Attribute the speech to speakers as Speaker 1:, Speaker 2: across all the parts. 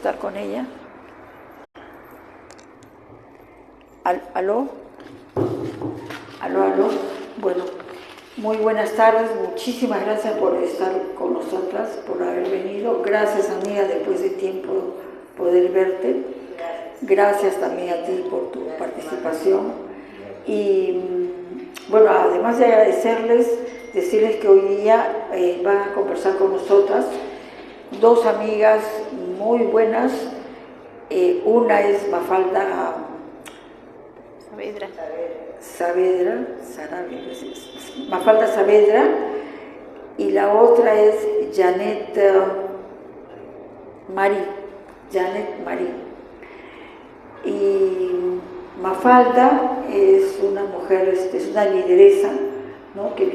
Speaker 1: estar con ella. ¿Aló? ¿Aló? Bueno, muy buenas tardes, muchísimas gracias por estar con nosotras, por haber venido. Gracias, amiga, después de tiempo poder verte. Gracias también a ti por tu participación. Y bueno, además de agradecerles, decirles que hoy día van a conversar con nosotras dos amigas muy buenas. Una es Mafalda Saavedra, y la otra es Janet Marí. Y Mafalda es una mujer, es una lideresa, ¿no? que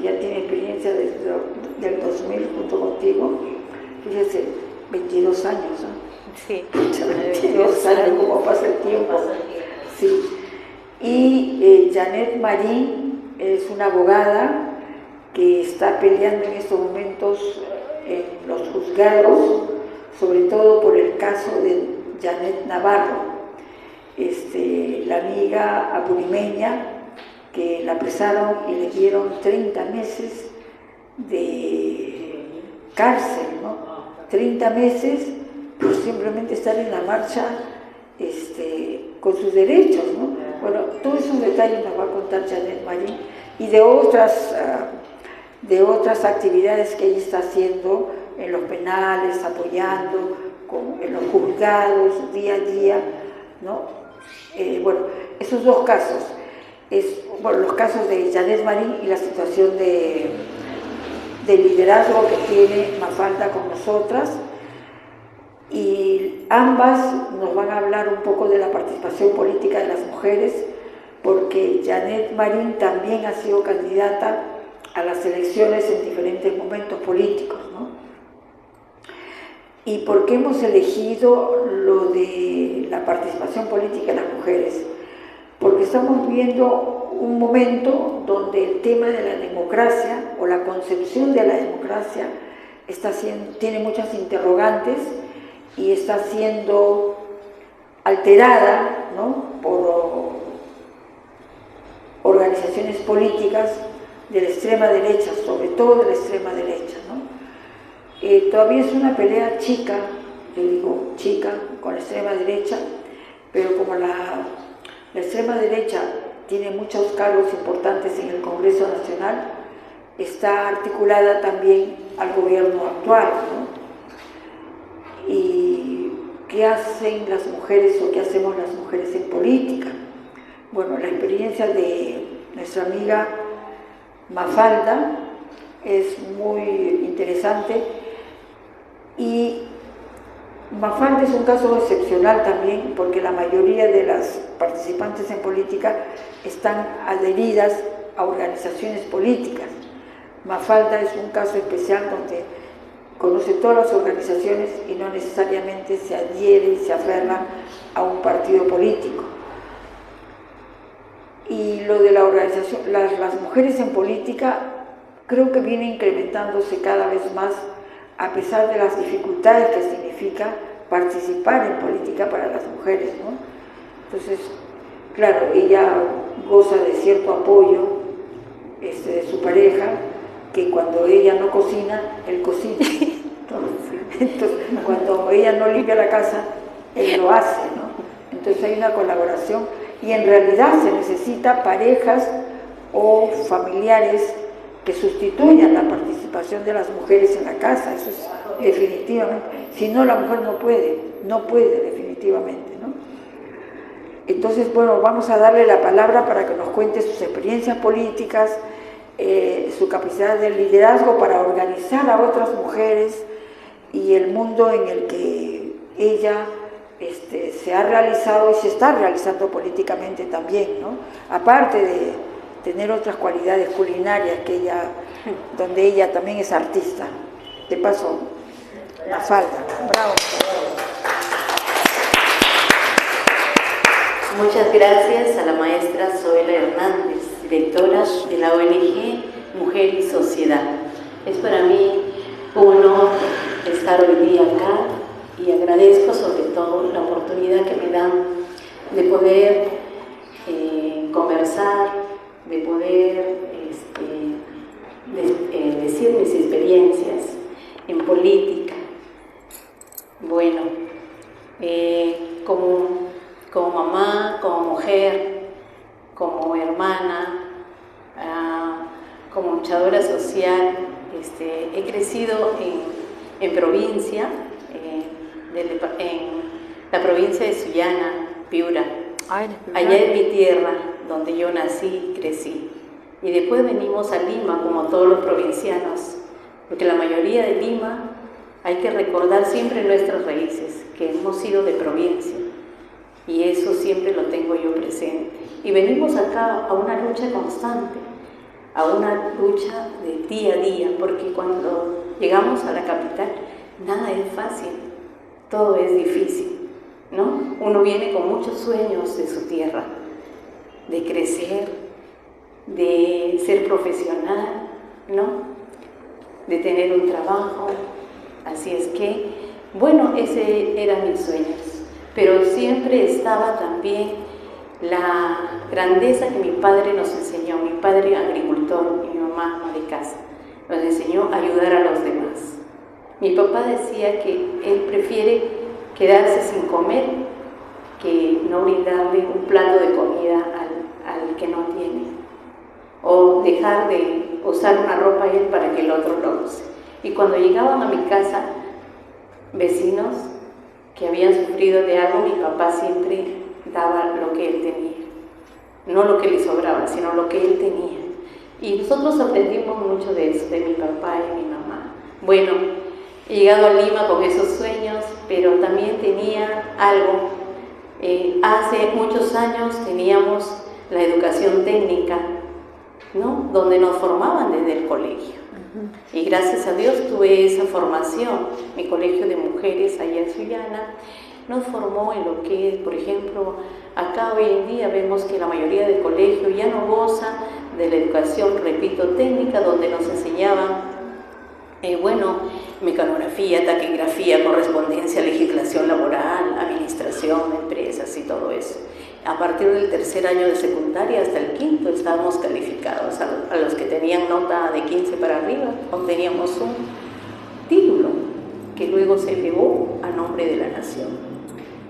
Speaker 1: ya tiene experiencia desde el 2000 junto contigo. Fíjese, 22 años, ¿no?
Speaker 2: Sí.
Speaker 1: 22 años, como pasa el tiempo. Sí. Y Janet Marí es una abogada que está peleando en estos momentos en los juzgados, sobre todo por el caso de Janet Navarro, la amiga apurimeña que la apresaron y le dieron 30 meses de cárcel, ¿no? 30 meses por simplemente estar en la marcha con sus derechos, ¿no? Bueno, todos esos detalles nos va a contar Janet Marí y de otras actividades que ella está haciendo en los penales, apoyando en los juzgados día a día, ¿no? Bueno, esos dos casos, los casos de Janet Marí y la situación de liderazgo que tiene Mafalda con nosotras, y ambas nos van a hablar un poco de la participación política de las mujeres, porque Janet Marí también ha sido candidata a las elecciones en diferentes momentos políticos, ¿no? ¿Y por qué hemos elegido lo de la participación política de las mujeres? Porque estamos viendo un momento donde el tema de la democracia o la concepción de la democracia tiene muchas interrogantes y está siendo alterada, ¿no? por organizaciones políticas de la extrema derecha, sobre todo de la extrema derecha, ¿no? Todavía es una pelea chica, yo digo chica, con la extrema derecha, pero como la extrema derecha tiene muchos cargos importantes en el Congreso Nacional, está articulada también al gobierno actual, ¿no? ¿Y qué hacen las mujeres o qué hacemos las mujeres en política? Bueno, la experiencia de nuestra amiga Mafalda es muy interesante, y Mafalda es un caso excepcional también porque la mayoría de las participantes en política están adheridas a organizaciones políticas. Mafalda es un caso especial donde conoce todas las organizaciones y no necesariamente se adhiere y se aferra a un partido político. Y lo de la organización, las mujeres en política creo que viene incrementándose cada vez más, a pesar de las dificultades que significa participar en política para las mujeres, ¿no? Entonces, claro, ella goza de cierto apoyo de su pareja, que cuando ella no cocina, él cocina. Entonces, cuando ella no limpia la casa, él lo hace, ¿no? Entonces hay una colaboración, y en realidad se necesita parejas o familiares que sustituyan la participación de las mujeres en la casa. Eso es definitivamente, si no, la mujer no puede definitivamente, ¿no? Entonces, bueno, vamos a darle la palabra para que nos cuente sus experiencias políticas, su capacidad de liderazgo para organizar a otras mujeres y el mundo en el que ella se ha realizado y se está realizando políticamente también, ¿no? Aparte de tener otras cualidades culinarias donde ella también es artista. De paso, Mafalda. Bravo.
Speaker 3: Muchas gracias a la maestra Zoila Hernández, directora de la ONG Mujer y Sociedad. Es para mí un honor estar hoy día acá y agradezco sobre todo la oportunidad que me dan de poder conversar, de poder decir mis experiencias en política. Bueno, como mamá, como mujer, como hermana, como luchadora social, he crecido en provincia, en la provincia de Sullana, Piura, allá en mi tierra, donde yo nací y crecí. Y después venimos a Lima, como todos los provincianos, porque la mayoría de Lima hay que recordar siempre nuestras raíces, que hemos sido de provincia, y eso siempre lo tengo yo presente. Y venimos acá a una lucha constante, a una lucha de día a día, porque cuando llegamos a la capital, nada es fácil, todo es difícil, ¿no? Uno viene con muchos sueños de su tierra, de crecer, de ser profesional, ¿no? De tener un trabajo. Así es que, bueno, ese eran mis sueños, pero siempre estaba también la grandeza que mi padre nos enseñó, mi padre agricultor y mi mamá ama de casa, nos enseñó a ayudar a los demás. Mi papá decía que él prefiere quedarse sin comer que no brindarle un plato de comida al que no tiene, o dejar de usar una ropa a él para que el otro lo use. Y cuando llegaban a mi casa vecinos que habían sufrido de algo, mi papá siempre daba lo que él tenía, no lo que le sobraba, sino lo que él tenía. Y nosotros aprendimos mucho de eso, de mi papá y mi mamá. Bueno, he llegado a Lima con esos sueños, pero también tenía algo. Hace muchos años teníamos la educación técnica, ¿no? Donde nos formaban desde el colegio. Y gracias a Dios tuve esa formación. Mi colegio de mujeres allá en Sullana nos formó en lo que, por ejemplo, acá hoy en día vemos que la mayoría del colegio ya no goza de la educación, repito, técnica, donde nos enseñaban, mecanografía, taquigrafía, correspondencia, legislación laboral, administración de empresas y todo eso. A partir del tercer año de secundaria hasta el quinto estábamos calificados. A los que tenían nota de 15 para arriba obteníamos un título que luego se elevó a nombre de la nación.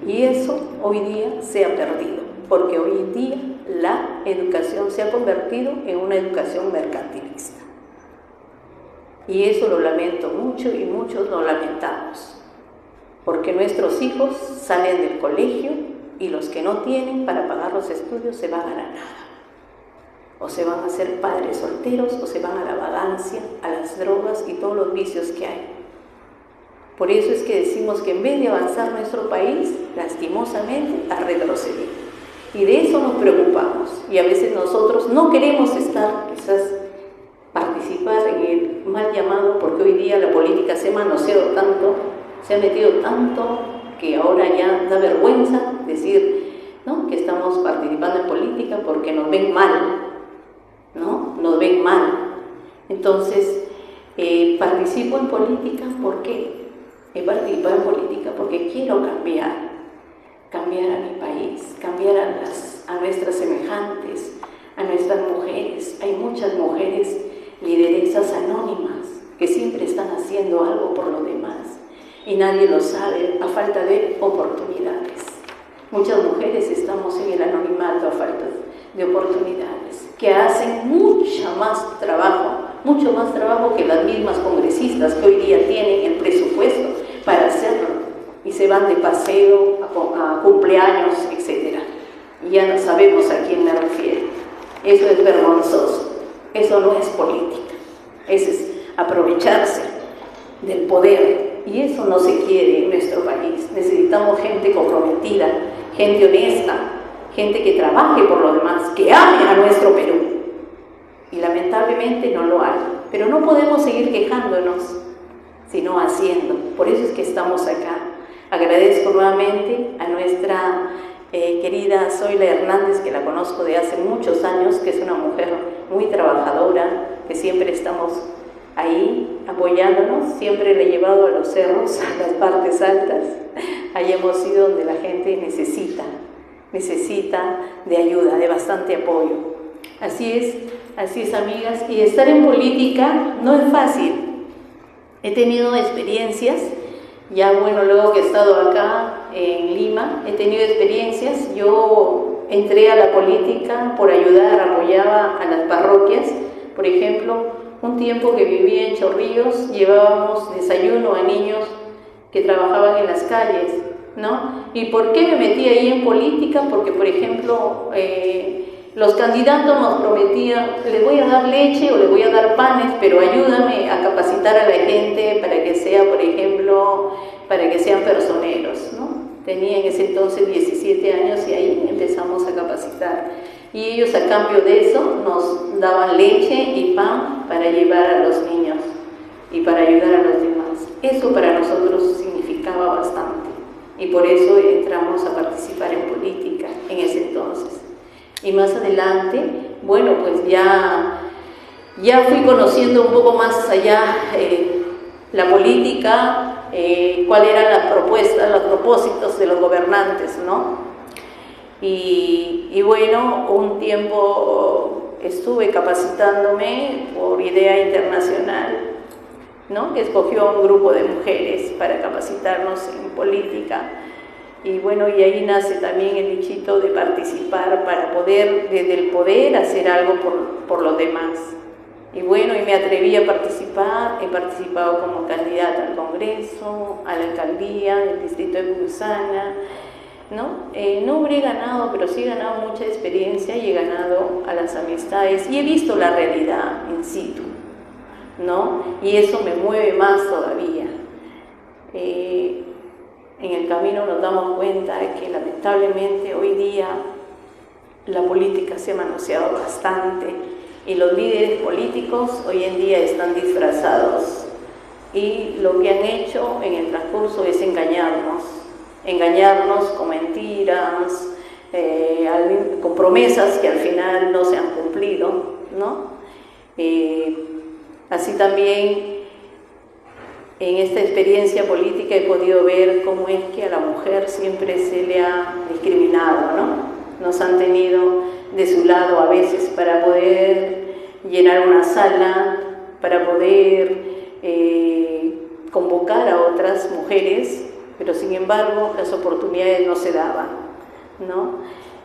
Speaker 3: Y eso hoy día se ha perdido, porque hoy en día la educación se ha convertido en una educación mercantilista. Y eso lo lamento mucho y muchos lo lamentamos, porque nuestros hijos salen del colegio y los que no tienen para pagar los estudios se van a la nada. O se van a ser padres solteros, o se van a la vagancia, a las drogas y todos los vicios que hay. Por eso es que decimos que en vez de avanzar nuestro país, lastimosamente, ha retrocedido. Y de eso nos preocupamos. Y a veces nosotros no queremos estar, quizás, participar en el mal llamado, porque hoy día la política se ha manoseado tanto, se ha metido tanto, que ahora ya da vergüenza decir, ¿no?, que estamos participando en política porque nos ven mal, ¿no? Nos ven mal. Entonces, participo en política, ¿por qué? He participado en política porque quiero cambiar a mi país, cambiar a nuestras semejantes, a nuestras mujeres. Hay muchas mujeres lideresas anónimas que siempre están haciendo algo por los demás y nadie lo sabe a falta de oportunidades. Muchas mujeres estamos en el anonimato a falta de oportunidades, que hacen mucho más trabajo que las mismas congresistas que hoy día tienen el presupuesto para hacerlo y se van de paseo a cumpleaños, etc. Y ya no sabemos a quién me refiero. Eso es vergonzoso, eso no es política, eso es aprovecharse del poder. Y eso no se quiere en nuestro país. Necesitamos gente comprometida, gente honesta, gente que trabaje por lo demás, que ame a nuestro Perú. Y lamentablemente no lo hay. Pero no podemos seguir quejándonos, sino haciendo. Por eso es que estamos acá. Agradezco nuevamente a nuestra querida Zoila Hernández, que la conozco de hace muchos años, que es una mujer muy trabajadora, que siempre estamos ahí apoyándonos. Siempre le he llevado a los cerros, a las partes altas, ahí hemos ido donde la gente necesita de ayuda, de bastante apoyo. Así es, amigas, y estar en política no es fácil. He tenido experiencias, ya bueno, luego que he estado acá en Lima, he tenido experiencias. Yo entré a la política por ayudar, apoyaba a las parroquias. Por ejemplo, un tiempo que vivía en Chorrillos, llevábamos desayuno a niños que trabajaban en las calles, ¿no? ¿Y por qué me metí ahí en política? Porque, por ejemplo, los candidatos nos prometían, les voy a dar leche o les voy a dar panes, pero ayúdame a capacitar a la gente para que sea, por ejemplo, para que sean personeros, ¿no? Tenía en ese entonces 17 años y ahí empezamos a capacitar. Y ellos, a cambio de eso, nos daban leche y pan para llevar a los niños y para ayudar a los demás. Eso para nosotros significaba bastante y por eso entramos a participar en política en ese entonces. Y más adelante, bueno, pues ya fui conociendo un poco más allá la política, cuáles eran las propuestas, los propósitos de los gobernantes, ¿no? Y bueno, un tiempo estuve capacitándome por Idea Internacional, ¿no? Que escogió a un grupo de mujeres para capacitarnos en política. Y bueno, y ahí nace también el bichito de participar para poder, desde el poder, hacer algo por los demás. Y bueno, y me atreví a participar, he participado como candidata al Congreso, a la alcaldía del distrito de Purusana, ¿no? No habré ganado, pero sí he ganado mucha experiencia y he ganado a las amistades y he visto la realidad in situ, ¿no? Y eso me mueve más todavía. En el camino nos damos cuenta de que lamentablemente hoy día la política se ha manoseado bastante y los líderes políticos hoy en día están disfrazados y lo que han hecho en el transcurso es engañarnos con mentiras, con promesas que al final no se han cumplido, ¿no? Así también en esta experiencia política he podido ver cómo es que a la mujer siempre se le ha discriminado, ¿no? Nos han tenido de su lado a veces para poder llenar una sala, para poder convocar a otras mujeres, pero sin embargo las oportunidades no se daban, ¿no?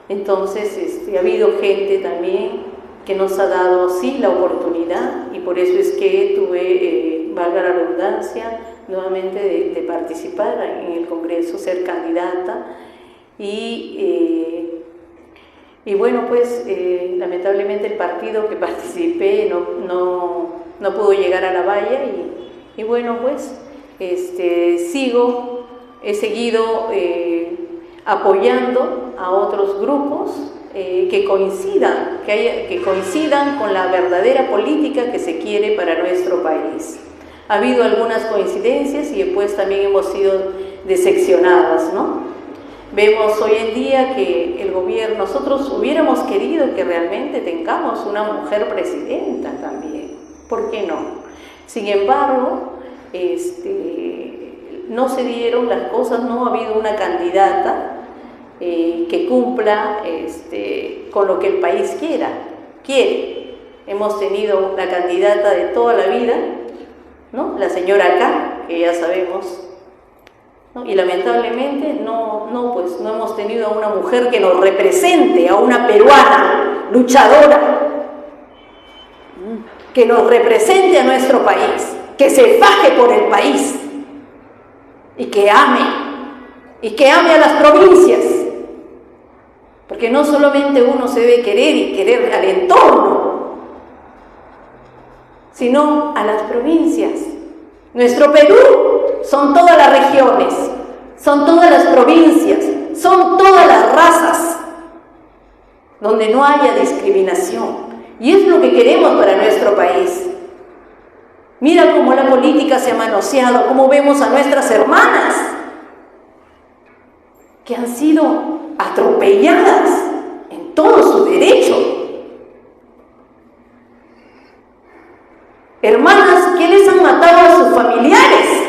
Speaker 3: Entonces ha habido gente también que nos ha dado sí la oportunidad y por eso es que tuve, valga la redundancia, nuevamente de participar en el Congreso, ser candidata y bueno, pues lamentablemente el partido que participé no pudo llegar a la valla y bueno, pues he seguido apoyando a otros grupos que coincidan con la verdadera política que se quiere para nuestro país. Ha habido algunas coincidencias y después también hemos sido decepcionadas, ¿no? Vemos hoy en día que el gobierno, nosotros hubiéramos querido que realmente tengamos una mujer presidenta también, ¿por qué no? Sin embargo, no se dieron las cosas, no ha habido una candidata que cumpla con lo que el país quiere. Hemos tenido la candidata de toda la vida, ¿no? La señora K, que ya sabemos, ¿no? Y lamentablemente no hemos tenido a una mujer que nos represente, a una peruana luchadora, que nos represente a nuestro país, que se faje por el país y que ame a las provincias, porque no solamente uno se debe querer y querer al entorno, sino a las provincias. Nuestro Perú son todas las regiones, son todas las provincias, son todas las razas, donde no haya discriminación. Y es lo que queremos para nuestro país. Mira cómo la política se ha manoseado, cómo vemos a nuestras hermanas que han sido atropelladas en todo su derecho. Hermanas que les han matado a sus familiares.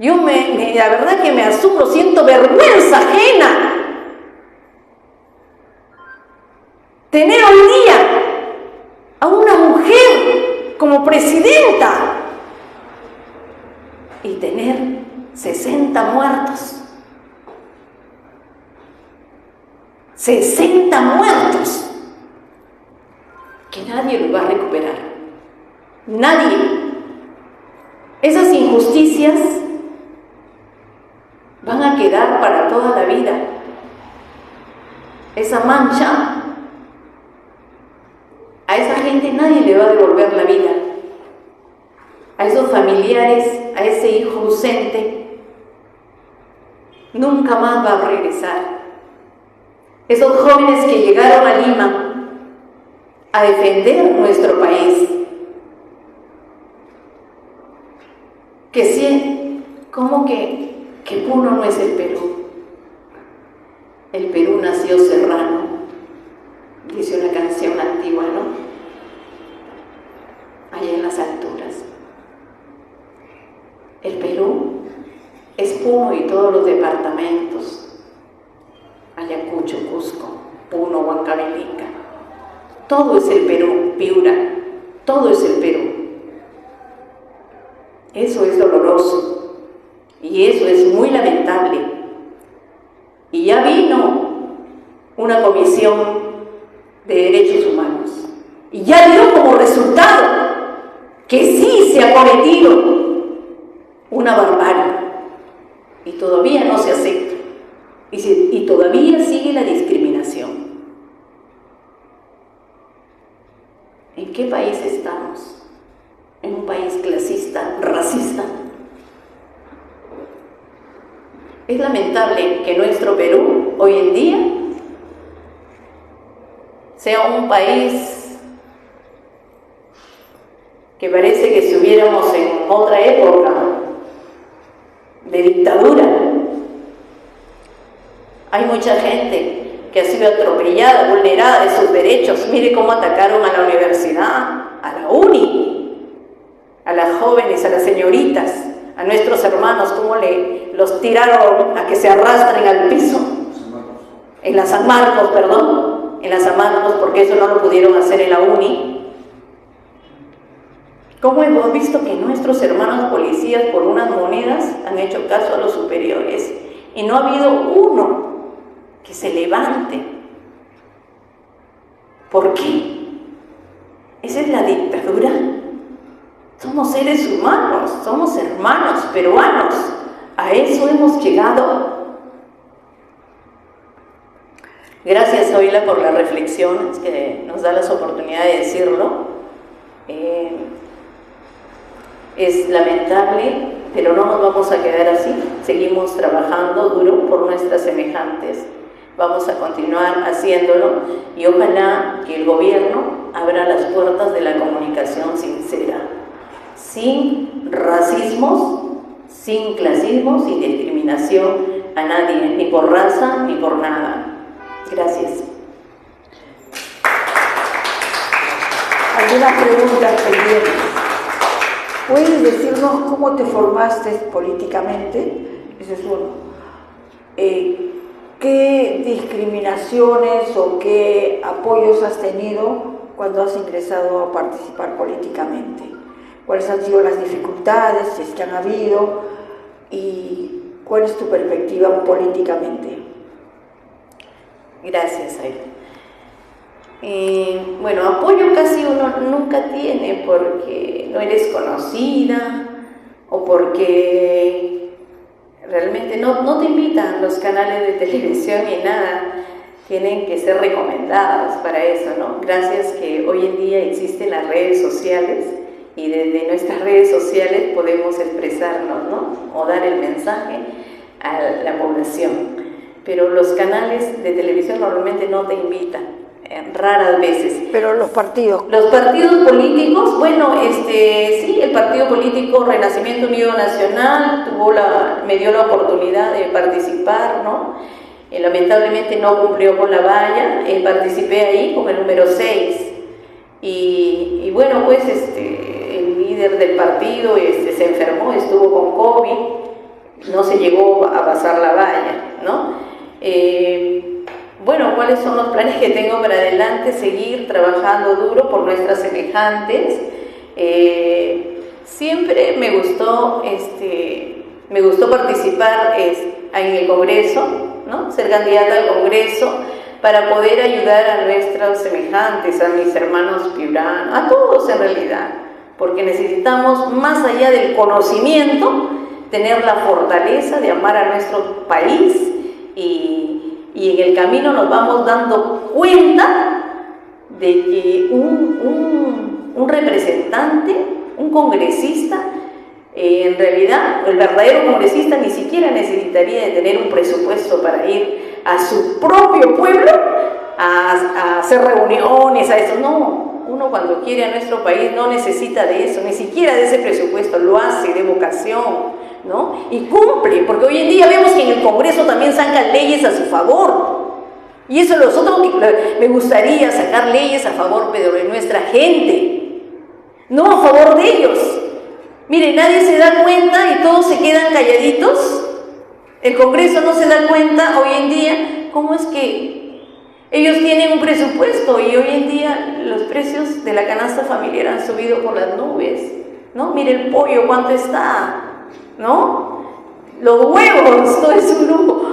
Speaker 3: Yo la verdad que me asombro, siento vergüenza ajena. Tener hoy día a una mujer como presidenta y tener 60 muertos. 60 muertos que nadie los va a recuperar. Nadie. Esas injusticias van a quedar para toda la vida. Esa mancha, a esa gente nadie le va a devolver la vida. A esos familiares, a ese hijo ausente, nunca más va a regresar. Esos jóvenes que llegaron a Lima a defender nuestro país, que sí, ¿cómo que Puno no es el Perú? El Perú nació serrano, dice una canción antigua, ¿no? Allá en las alturas. El Perú es Puno y todos los departamentos, Ayacucho, Cusco, Puno, Huancavelica. Todo es el Perú, Piura, todo es el Perú. Eso es doloroso y eso es muy lamentable. Y ya vino una comisión de derechos humanos y ya dio como resultado que sí se ha cometido una barbarie y todavía no se acepta y todavía sigue la discriminación. ¿En qué país estamos? ¿En un país clasista, racista? Es lamentable que nuestro Perú hoy en día sea un país que parece que si hubiéramos en otra época de dictadura. Hay mucha gente que ha sido atropellada, vulnerada de sus derechos. Mire cómo atacaron a la universidad, a la uni, a las jóvenes, a las señoritas, a nuestros hermanos, cómo los tiraron a que se arrastren al piso. En la San Marcos, perdón, en la San Marcos, porque eso no lo pudieron hacer en la uni. ¿Cómo hemos visto que nuestros hermanos policías por unas monedas han hecho caso a los superiores y no ha habido uno que se levante? ¿Por qué? Esa es la dictadura. Somos seres humanos, somos hermanos peruanos. A eso hemos llegado. Gracias, Zoila, por la reflexión que nos da la oportunidad de decirlo. Es lamentable, pero no nos vamos a quedar así. Seguimos trabajando duro por nuestras semejantes. Vamos a continuar haciéndolo y ojalá que el gobierno abra las puertas de la comunicación sincera, sin racismos, sin clasismo, sin discriminación a nadie, ni por raza ni por nada. Gracias.
Speaker 1: ¿Algunas preguntas pendientes? ¿Puedes decirnos cómo te formaste políticamente? Ese es uno. ¿Qué discriminaciones o qué apoyos has tenido cuando has ingresado a participar políticamente? ¿Cuáles han sido las dificultades, si es que han habido? ¿Y cuál es tu perspectiva políticamente?
Speaker 3: Gracias, Aida. Bueno, apoyo casi uno nunca tiene porque no eres conocida o porque realmente no te invitan los canales de televisión ni nada. Tienen que ser recomendados para eso, ¿no? Gracias que hoy en día existen las redes sociales y desde nuestras redes sociales podemos expresarnos, ¿no? O dar el mensaje a la población. Pero los canales de televisión normalmente no te invitan. Raras veces.
Speaker 1: Pero los partidos.
Speaker 3: Los partidos políticos, bueno, sí, el partido político Renacimiento Unido Nacional me dio la oportunidad de participar, ¿no? Lamentablemente no cumplió con la valla, participé ahí como el número 6. Y bueno, pues el líder del partido se enfermó, estuvo con COVID no se llegó a pasar la valla, ¿no? Bueno, ¿cuáles son los planes que tengo para adelante? Seguir trabajando duro por nuestras semejantes. Siempre me gustó participar en el Congreso, ¿no? Ser candidata al Congreso para poder ayudar a nuestros semejantes, a mis hermanos piuranos, a todos en realidad, porque necesitamos, más allá del conocimiento, tener la fortaleza de amar a nuestro país y en el camino nos vamos dando cuenta de que un representante, un congresista, en realidad el verdadero congresista ni siquiera necesitaría de tener un presupuesto para ir a su propio pueblo a hacer reuniones, a eso. No, uno cuando quiere a nuestro país no necesita de eso, ni siquiera de ese presupuesto, lo hace de vocación, ¿no? Y cumple, porque hoy en día vemos que en el Congreso también sacan leyes a su favor. Y eso nosotros me gustaría sacar leyes a favor, pero de nuestra gente, no a favor de ellos. Mire, nadie se da cuenta y todos se quedan calladitos. El Congreso no se da cuenta hoy en día cómo es que ellos tienen un presupuesto y hoy en día los precios de la canasta familiar han subido por las nubes, ¿no? Mire el pollo, ¿cuánto está? ¿No? Los huevos, todo es un lujo.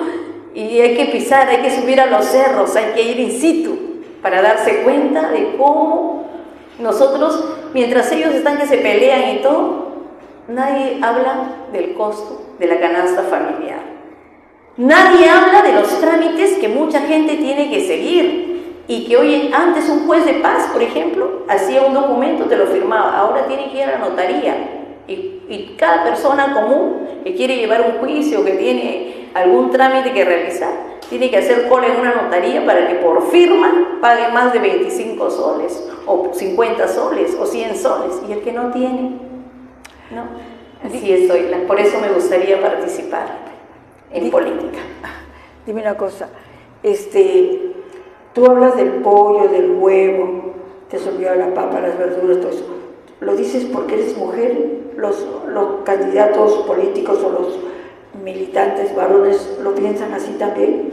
Speaker 3: Y hay que pisar, hay que subir a los cerros, hay que ir in situ para darse cuenta de cómo nosotros, mientras ellos están que se pelean y todo, nadie habla del costo de la canasta familiar. Nadie habla de los trámites que mucha gente tiene que seguir y que antes un juez de paz, por ejemplo, hacía un documento, te lo firmaba, ahora tiene que ir a la notaría y cada persona común que quiere llevar un juicio, que tiene algún trámite que realizar, tiene que hacer cola en una notaría para que por firma pague más de 25 soles o 50 soles o 100 soles, y el que no tiene, no. Así es, Zoila. Por eso me gustaría participar en política.
Speaker 1: Dime una cosa, tú hablas del pollo, del huevo, te subió la papa, las verduras, todo eso. ¿Lo dices porque eres mujer? ¿Los candidatos políticos o los militantes varones lo piensan así también?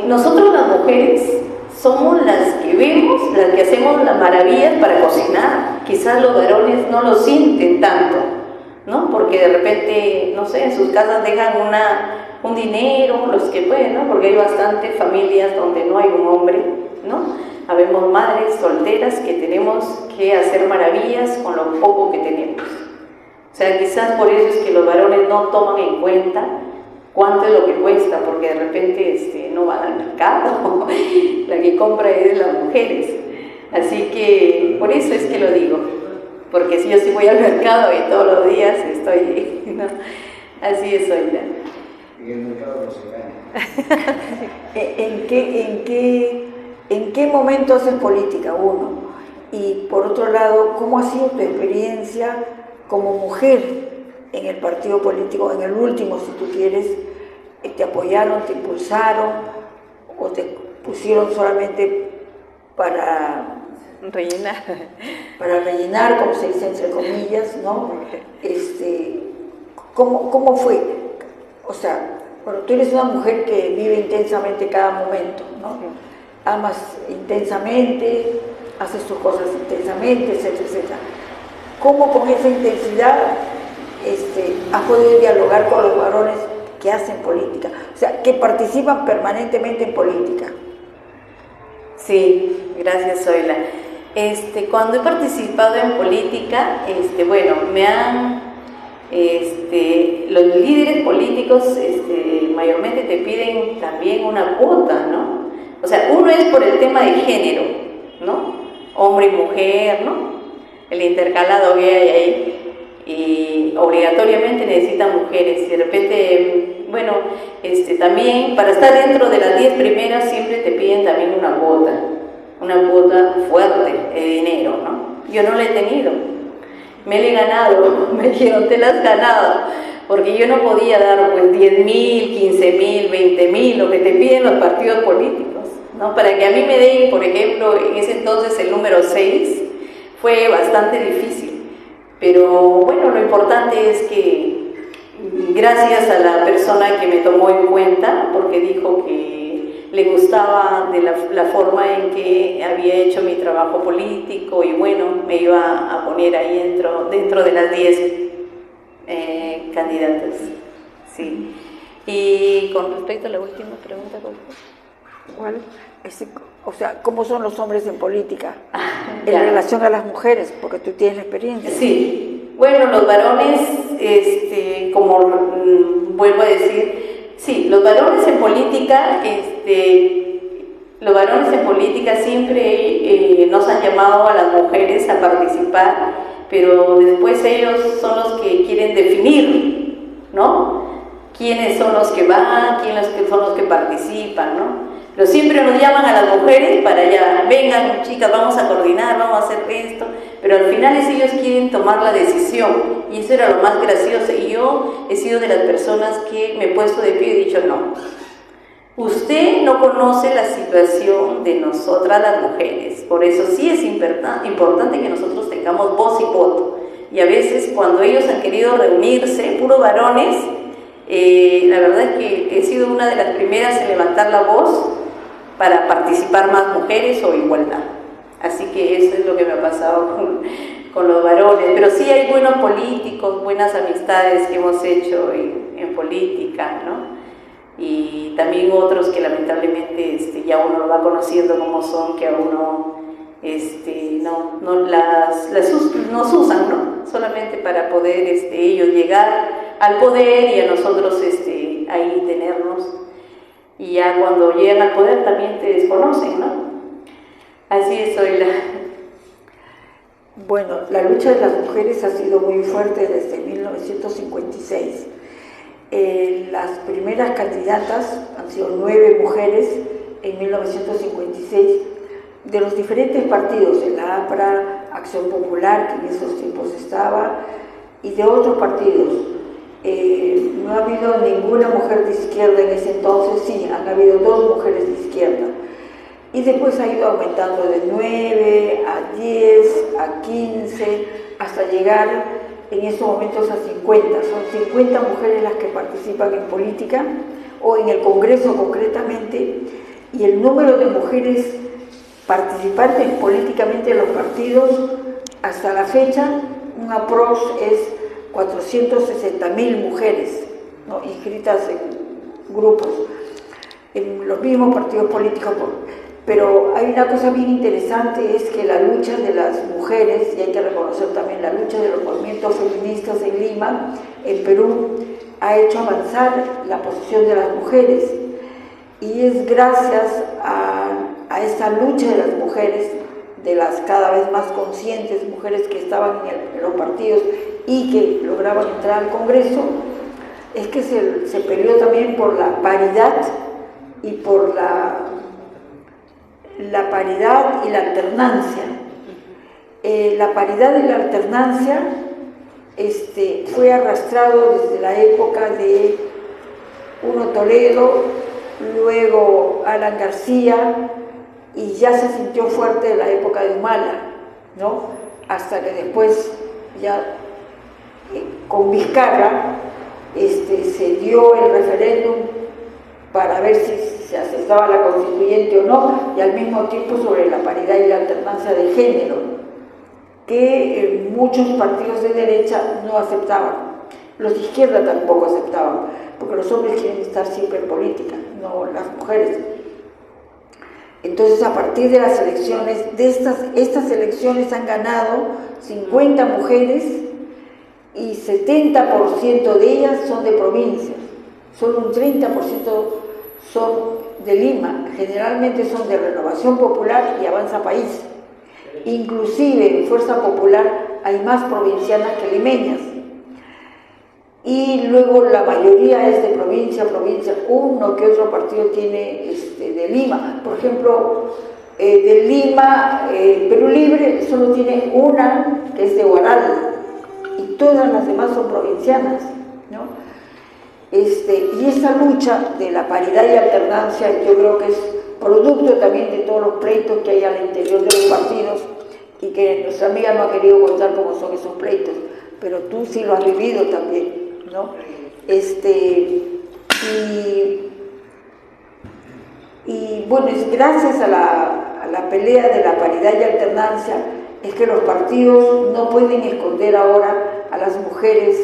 Speaker 3: Nosotros las mujeres somos las que vemos, las que hacemos las maravillas para cocinar. Quizás los varones no lo sienten tanto, ¿no? Porque de repente, no sé, en sus casas dejan un dinero, los que pueden, ¿no? Porque hay bastantes familias donde no hay un hombre, ¿no? Habemos madres solteras que tenemos que hacer maravillas con lo poco que tenemos. O sea, quizás por eso es que los varones no toman en cuenta cuánto es lo que cuesta, porque de repente no van al mercado, la que compra es las mujeres. Así que por eso es que lo digo, porque si yo sí voy al mercado y todos los días estoy, ¿no? Así es, Zoila.
Speaker 2: Y el mercado no se gana.
Speaker 1: ¿En qué momento haces política uno? Y por otro lado, ¿cómo ha sido tu experiencia como mujer en el partido político, en el último, si tú quieres? ¿Te apoyaron, te impulsaron o te pusieron solamente para
Speaker 3: rellenar?
Speaker 1: Para rellenar, como se dice entre comillas, ¿no? ¿Cómo fue? O sea, bueno, tú eres una mujer que vive intensamente cada momento, ¿no? Amas intensamente, haces tus cosas intensamente, etcétera, etcétera. ¿Cómo con esa intensidad has podido dialogar con los varones que hacen política? O sea, que participan permanentemente en política.
Speaker 3: Sí, gracias, Zoila. Cuando he participado en política, bueno, me han, los líderes políticos, mayormente te piden también una cuota, ¿no? O sea, uno es por el tema de género, ¿no? Hombre y mujer, ¿no? El intercalado que hay ahí. Y obligatoriamente necesitan mujeres. Y de repente, bueno, también para estar dentro de las 10 primeras siempre te piden también una cuota fuerte de dinero, ¿no? Yo no la he tenido. Me la he ganado, me dijeron, te la has ganado. Porque yo no podía dar pues 10.000, 15.000, 20.000, lo que te piden los partidos políticos, ¿no? Para que a mí me den, por ejemplo, en ese entonces el número 6, fue bastante difícil. Pero bueno, lo importante es que gracias a la persona que me tomó en cuenta, porque dijo que le gustaba de la forma en que había hecho mi trabajo político y bueno, me iba a poner ahí dentro de las 10 candidatas. Sí. Y con respecto a la última pregunta,
Speaker 1: ¿cuál? O sea, ¿cómo son los hombres en política en
Speaker 3: Ya.
Speaker 1: relación a las mujeres? Porque tú tienes la experiencia.
Speaker 3: Sí, bueno, los varones, como vuelvo a decir, sí, los varones en política, siempre nos han llamado a las mujeres a participar, pero después ellos son los que quieren definir, ¿no? Quiénes son los que van, quiénes son los que participan, ¿no? Pero siempre nos llaman a las mujeres para allá, vengan chicas, vamos a coordinar, vamos a hacer esto, pero al final ellos quieren tomar la decisión, y eso era lo más gracioso, y yo he sido de las personas que me he puesto de pie y he dicho, no, usted no conoce la situación de nosotras las mujeres, por eso sí es importante que nosotros tengamos voz y voto, y a veces cuando ellos han querido reunirse, puros varones, la verdad es que he sido una de las primeras en levantar la voz para participar más mujeres o igualdad. Así que eso es lo que me ha pasado con los varones. Pero sí hay buenos políticos, buenas amistades que hemos hecho en política, ¿no? Y también otros que lamentablemente ya uno lo va conociendo como son, que a uno nos usan, ¿no? Solamente para poder ellos llegar al poder y a nosotros ahí tenernos, y ya cuando llegan al poder también te desconocen, ¿no? Así es, Zoila.
Speaker 1: Bueno, la lucha de las mujeres ha sido muy fuerte desde 1956. Las primeras candidatas han sido 9 mujeres en 1956 de los diferentes partidos, de la APRA, Acción Popular, que en esos tiempos estaba, y de otros partidos. No ha habido ninguna mujer de izquierda en ese entonces, sí, han habido 2 mujeres de izquierda. Y después ha ido aumentando de 9 a 10, a 15, hasta llegar en estos momentos a 50. Son 50 mujeres las que participan en política, o en el Congreso concretamente, y el número de mujeres participantes políticamente en los partidos, hasta la fecha, un aprox es 460.000 mujeres, ¿no?, inscritas en grupos, en los mismos partidos políticos. Pero hay una cosa bien interesante, es que la lucha de las mujeres, y hay que reconocer también la lucha de los movimientos feministas en Lima, en Perú, ha hecho avanzar la posición de las mujeres, y es gracias a esta lucha de las mujeres, de las cada vez más conscientes mujeres que estaban en los partidos y que lograban entrar al Congreso, es que se peleó también por la paridad y por la paridad y la alternancia. La paridad y la alternancia fue arrastrado desde la época de Uno Toledo, luego Alan García, y ya se sintió fuerte en la época de Humala, ¿no? Hasta que después ya con Vizcarra se dio el referéndum para ver si se aceptaba la constituyente o no, y al mismo tiempo sobre la paridad y la alternancia de género, que muchos partidos de derecha no aceptaban. Los de izquierda tampoco aceptaban, porque los hombres quieren estar siempre en política, no las mujeres. Entonces, a partir de las elecciones, estas elecciones han ganado 50 mujeres, y 70% de ellas son de provincias, solo un 30% son de Lima, generalmente son de Renovación Popular y Avanza País. Inclusive en Fuerza Popular hay más provincianas que limeñas, y luego la mayoría es de provincia, uno que otro partido tiene de Lima. Por ejemplo, de Lima, Perú Libre solo tiene una que es de Huaral, y todas las demás son provincianas, ¿no? Y esa lucha de la paridad y alternancia, yo creo que es producto también de todos los pleitos que hay al interior de los partidos, y que nuestra amiga no ha querido contar cómo son esos pleitos, pero tú sí lo has vivido también, ¿no? ¿no? Y bueno, es gracias a la pelea de la paridad y alternancia es que los partidos no pueden esconder ahora a las mujeres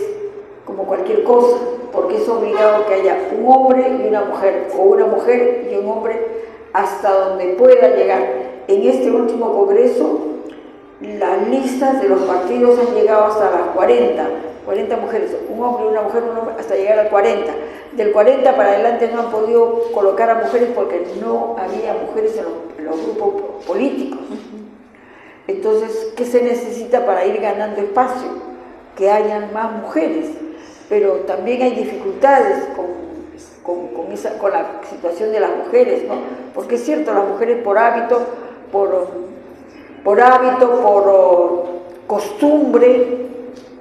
Speaker 1: como cualquier cosa, porque es obligado que haya un hombre y una mujer, o una mujer y un hombre, hasta donde pueda llegar. En este último congreso, las listas de los partidos han llegado hasta las 40 mujeres, un hombre, una mujer, un hombre, hasta llegar al 40. Del 40 para adelante no han podido colocar a mujeres porque no había mujeres en los grupos políticos. Entonces, ¿qué se necesita para ir ganando espacio? Que hayan más mujeres, pero también hay dificultades con la situación de las mujeres, ¿no? Porque es cierto, las mujeres por hábito, por costumbre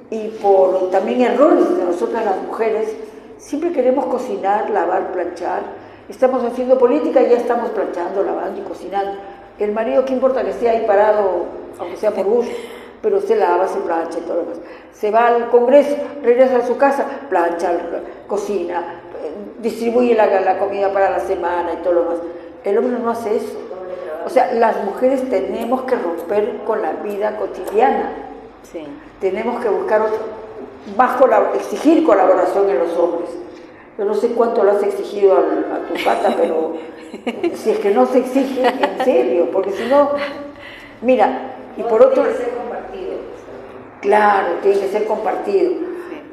Speaker 1: y por también errores de nosotras las mujeres, siempre queremos cocinar, lavar, planchar. Estamos haciendo política y ya estamos planchando, lavando y cocinando. El marido, ¿qué importa que esté ahí parado, aunque sea por gusto? Pero se lava, se plancha y todo lo demás. Se va al Congreso, regresa a su casa, plancha, cocina, distribuye la comida para la semana y todo lo demás. El hombre no hace eso. O sea, las mujeres tenemos que romper con la vida cotidiana.
Speaker 3: Sí.
Speaker 1: Tenemos que buscar exigir colaboración en los hombres. Yo no sé cuánto lo has exigido a tu pata, pero si es que no se exige, en serio, porque si no, mira, y por otro...
Speaker 4: Tiene que ser compartido.
Speaker 1: Claro, tiene que ser compartido,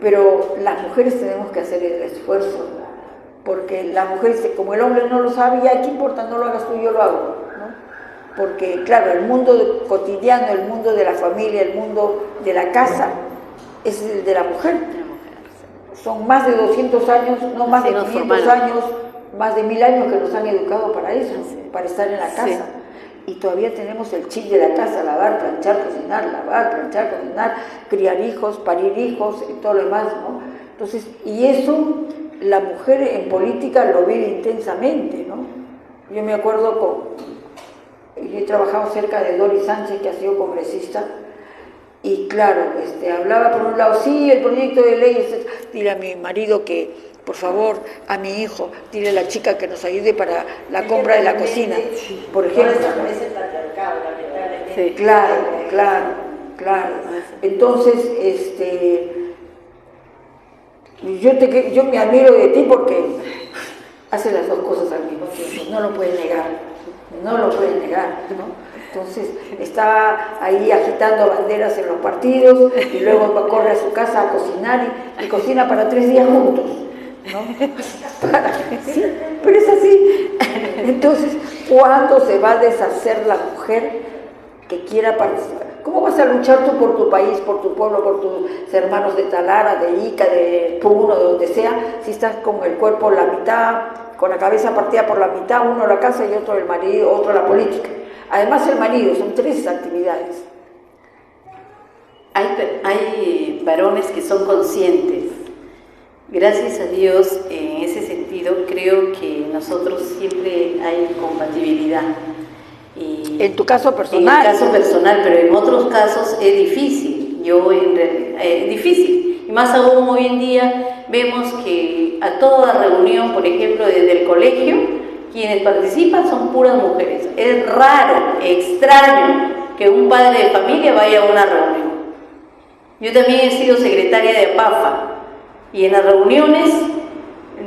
Speaker 1: pero las mujeres tenemos que hacer el esfuerzo, porque las mujeres, como el hombre no lo sabe, ya, ¿qué importa? No lo hagas tú, yo lo hago, ¿no? Porque, claro, el mundo cotidiano, el mundo de la familia, el mundo de la casa, es el de la mujer. Son más de 200 años, no más de 500 años, más de 1000 años que nos han educado para eso, para estar en la casa. Sí. Y todavía tenemos el chip de la casa, lavar, planchar, cocinar, criar hijos, parir hijos y todo lo demás, ¿no? Entonces, y eso la mujer en política lo vive intensamente, ¿no? Yo me acuerdo yo he trabajado cerca de Doris Sánchez, que ha sido congresista, y claro, hablaba por un lado, sí, el proyecto de ley, dile a mi marido que, por favor, a mi hijo, dile a la chica que nos ayude para la compra de la cocina, por ejemplo.
Speaker 4: Es el patriarcado, lamentablemente.
Speaker 1: Sí. Claro. Entonces, yo me admiro de ti porque hace las dos cosas al mismo tiempo, no lo puedes negar, ¿no? Entonces estaba ahí agitando banderas en los partidos y luego corre a su casa a cocinar y cocina para 3 días juntos, ¿no? Sí, pero es así. Entonces, ¿cuándo se va a deshacer la mujer que quiera participar? ¿Cómo vas a luchar tú por tu país, por tu pueblo, por tus hermanos de Talara, de Ica, de Puno, de donde sea, si estás con el cuerpo la mitad, con la cabeza partida por la mitad, uno la casa y otro el marido, otro la política? Además el marido, son 3 actividades.
Speaker 3: Hay varones que son conscientes. Gracias a Dios, en ese sentido, creo que nosotros siempre hay compatibilidad. Y
Speaker 1: en tu caso personal.
Speaker 3: En el caso personal, pero en otros casos es difícil. Es difícil. Y más aún hoy en día vemos que a toda reunión, por ejemplo, desde el colegio, quienes participan son puras mujeres. Es raro, extraño que un padre de familia vaya a una reunión. Yo también he sido secretaria de APAFA y en las reuniones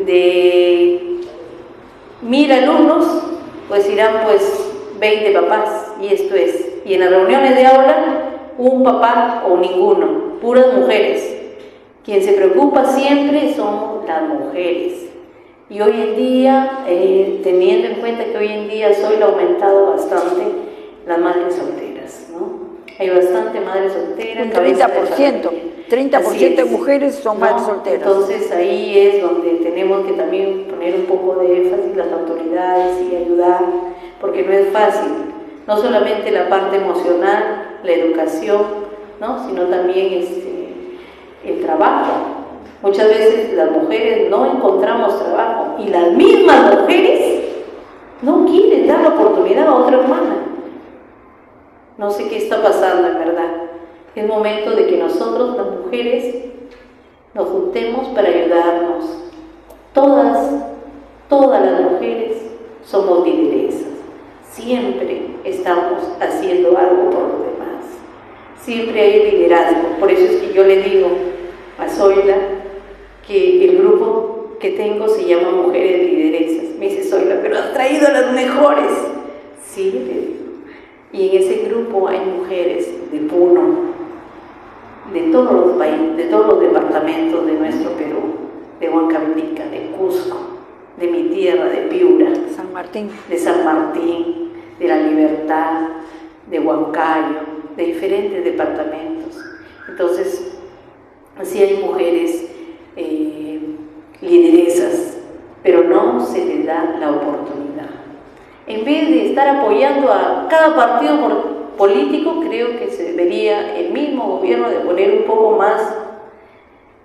Speaker 3: de 1000 alumnos, pues irán 20 papás, y esto es. Y en las reuniones de aula, un papá o ninguno, puras mujeres. Quien se preocupa siempre son las mujeres. Y hoy en día, teniendo en cuenta que hoy en día ha aumentado bastante las madres solteras, ¿no? Hay bastante madres solteras.
Speaker 1: Un 30% de mujeres son madres solteras.
Speaker 3: Entonces ahí es donde tenemos que también poner un poco de énfasis las autoridades y ayudar, porque no es fácil. No solamente la parte emocional, la educación, ¿no? Sino también el trabajo. Muchas veces las mujeres no encontramos trabajo y las mismas mujeres no quieren dar la oportunidad a otra hermana. No sé qué está pasando, en verdad. Es momento de que nosotros, las mujeres, nos juntemos para ayudarnos. Todas las mujeres somos lideresas. Siempre estamos haciendo algo por los demás. Siempre hay liderazgo. Por eso es que yo le digo a Zoila que el grupo que tengo se llama Mujeres Lideresas. Me dice Zoila, pero has traído a las mejores. Sí, le digo. Y en ese grupo hay mujeres de Puno, de todos los países, de todos los departamentos de nuestro Perú, de Huancavelica, de Cusco, de mi tierra, de Piura,
Speaker 1: San Martín,
Speaker 3: de San Martín, de La Libertad, de Huancayo, de diferentes departamentos. Entonces, sí hay mujeres lideresas, pero no se les da la oportunidad. En vez de estar apoyando a cada partido político, creo que se debería el mismo gobierno de poner un poco más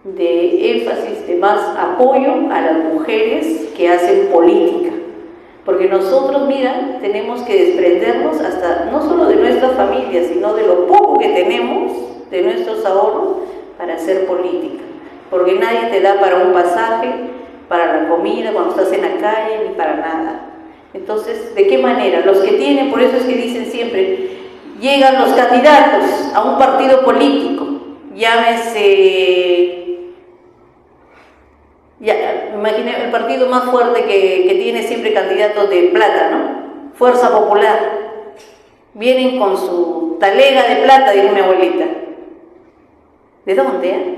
Speaker 3: de énfasis, de más apoyo a las mujeres que hacen política. Porque nosotros, mira, tenemos que desprendernos hasta no solo de nuestras familias, sino de lo poco que tenemos, de nuestros ahorros, para hacer política. Porque nadie te da para un pasaje, para la comida, cuando estás en la calle, ni para nada. Entonces, ¿de qué manera? Los que tienen, por eso es que dicen siempre, llegan los candidatos a un partido político, llámese... Ya, imagínate el partido más fuerte que tiene siempre candidatos de plata, ¿no? Fuerza Popular. Vienen con su talega de plata, dijo mi abuelita. ¿De dónde?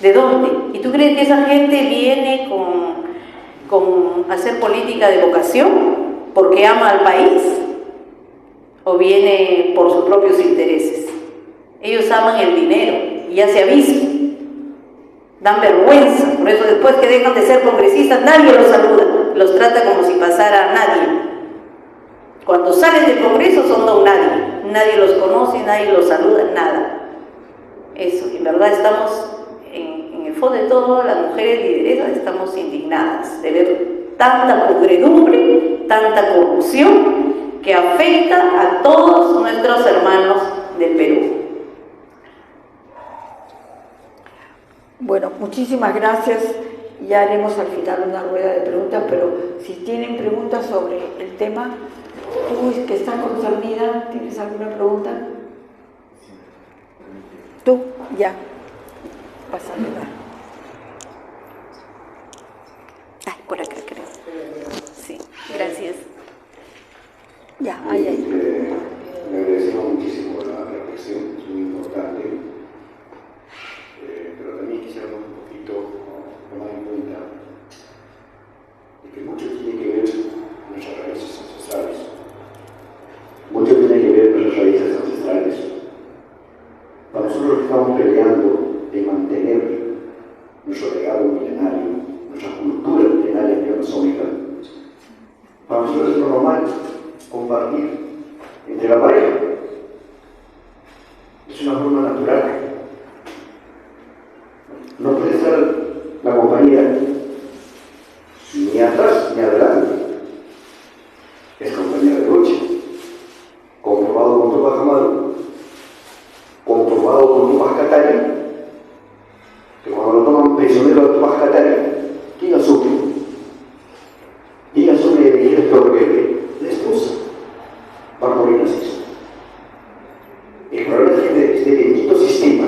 Speaker 3: ¿De dónde? ¿Y tú crees que esa gente viene con hacer política de vocación porque ama al país? ¿O viene por sus propios intereses? Ellos aman el dinero y ya se ha visto. Dan vergüenza, por eso después que dejan de ser congresistas nadie los saluda, los trata como si pasara a nadie. Cuando salen del Congreso son don nadie los conoce, nadie los saluda, nada. Eso, en verdad estamos, en el fondo de todo, las mujeres lideresas estamos indignadas de ver tanta podredumbre, tanta corrupción que afecta a todos nuestros hermanos del Perú.
Speaker 1: Bueno, muchísimas gracias. Ya haremos al final una rueda de preguntas, pero si tienen preguntas sobre el tema, tú que estás concernida, ¿tienes alguna pregunta? Tú, ya. Pásale.
Speaker 3: Ay, por acá creo. Sí, gracias.
Speaker 1: Ya, ahí.
Speaker 2: Le agradecemos muchísimo la reflexión, es muy importante. Pero también quisiéramos un poquito tomar en cuenta de que mucho tiene que ver con nuestras raíces ancestrales. Mucho tiene que ver con nuestras raíces ancestrales. Para nosotros estamos peleando de mantener nuestro legado milenario, nuestra cultura milenaria neoamazónica. Para nosotros es lo normal compartir entre la pareja. Es una forma natural. No puede estar la compañía ni atrás ni adelante. Es compañera de lucha. Comprobado con Tupac Amaru, comprobado con Tupac Katari, que cuando lo toman prisionero a Tupac Katari, ¿quién asume? ¿Quién asume el director rebelde? La esposa. Va a morir así. El problema es que este bendito sistema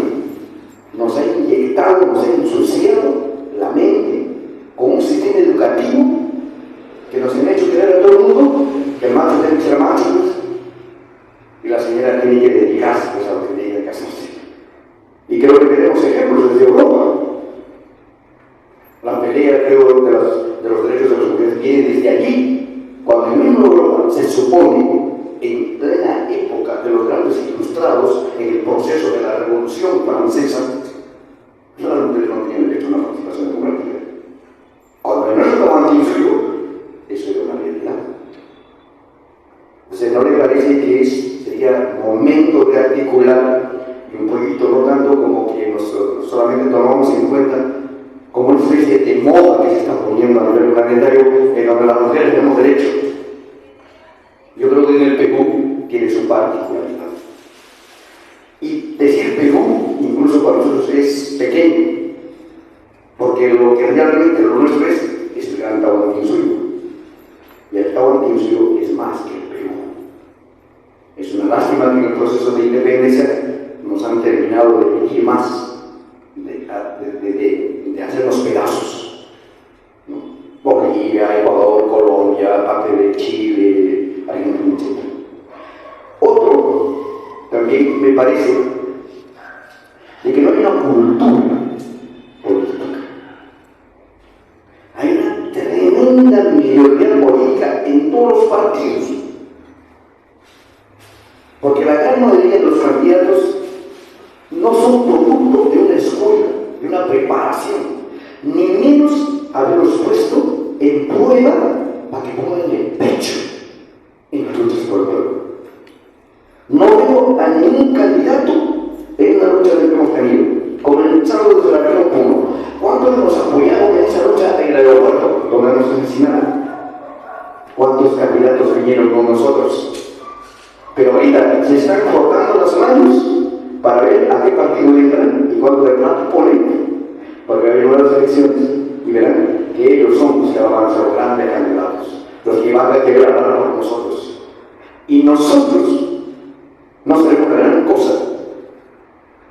Speaker 2: nos ha inyectado, nos ha ensuciado la mente con un sistema educativo que nos ha hecho creer a todo el mundo que el macho tiene que ser macho y la señora tiene que dedicarse pues, a lo que tiene que casarse. Y creo que tenemos ejemplos desde Europa. La pelea, creo, de los derechos de las mujeres viene desde allí, cuando en mismo Europa se supone, en plena época de los grandes ilustrados, en el proceso de la Revolución Francesa, las mujeres no tienen derecho a una participación democrática. Cuando en nuestro romanticismo, eso era una realidad. Entonces, ¿no le parece que sería momento de articular y un poquito, no tanto como que solamente tomamos en cuenta como una especie de moda que se está poniendo a nivel planetario en donde las mujeres tenemos derecho? Yo creo que en el Perú tiene su particularidad. Y decir Perú, incluso para nosotros, es pequeño. porque lo que realmente lo nuestro es el gran Tahuantinsuyo, y el Tahuantinsuyo es más que el Perú. Es una lástima que en el proceso de independencia nos han terminado de pedir más, de hacernos pedazos, ¿no? Bolivia, Ecuador, Colombia, parte de Chile, Argentina, etc. Otro, también me parece, de que no hay una cultura política. Hay una tremenda mayoría política en todos los partidos, porque la gran mayoría de los candidatos no son producto de una escuela, de una preparación, ni menos haberlos puesto en prueba para que pongan el pecho en las luchas por el pueblo. No veo a ningún candidato en una lucha que hemos tenido, como el sábado de la región 1. ¿Cuántos nos apoyamos en esa lucha en el aeropuerto, donde nos asesinaron? ¿Cuántos candidatos vinieron con nosotros? Pero ahorita se están cortando las manos para ver a qué partido entran y cuánto de plata ponen, porque hay nuevas elecciones y verán que ellos son los que van a ser grandes candidatos, los que van a querer hablar por nosotros. Y nosotros no seremos gran cosa,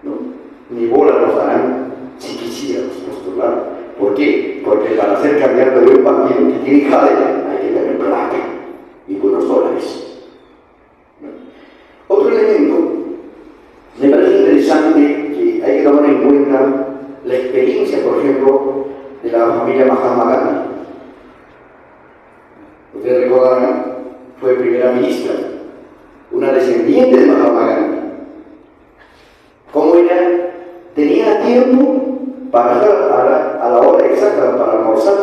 Speaker 2: ¿no? Ni bola nos darán si quisiéramos postular. ¿Por qué? Porque para ser candidato de un partido que tiene jade hay que tener plata y buenos dólares. Otro elemento, me parece interesante que hay que tomar en cuenta la experiencia, por ejemplo, de la familia Mahatma Gandhi. Ustedes recordarán, fue primera ministra, una descendiente de Mahatma Gandhi. ¿Cómo ella tenía tiempo para estar a la hora exacta para almorzar,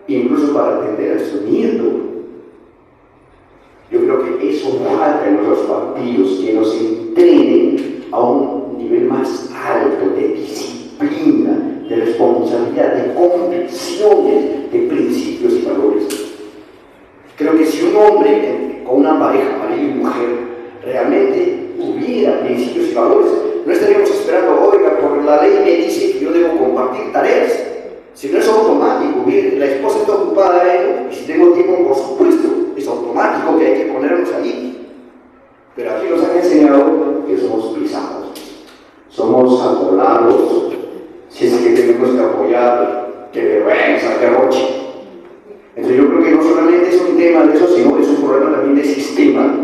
Speaker 2: incluso para atender a su nieto? Yo creo que eso falta en nuestros partidos, que nos entrenen a un nivel más alto de disciplina, de responsabilidad, de convicciones, de principios y valores. Creo que si un hombre con una pareja, marido y mujer, realmente hubiera principios y valores, no estaríamos esperando, oiga, por la ley me dice que yo debo compartir tareas. Si no es automático, la esposa está ocupada de ello, y si tengo tiempo, por supuesto, es automático que hay que ponernos ahí. Pero aquí nos han enseñado que somos pisados, somos atornados, si es que tenemos que apoyar, que vergüenza, que roche. Entonces yo creo que no solamente es un tema de eso, sino es un problema también de sistema,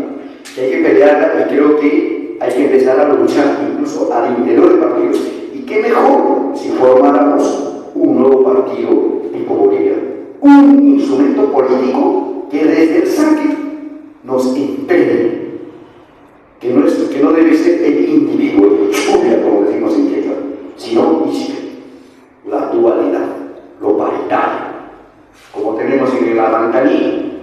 Speaker 2: que hay que pelear, y creo que hay que empezar a luchar incluso al interior de partidos. Y qué mejor si formáramos un nuevo partido tipo Bolivia, un instrumento político que desde el saque nos entrene, que no debe ser el individuo, el chulia, como decimos en quechua, sino la dualidad, lo paritario, como tenemos en el Amantaní,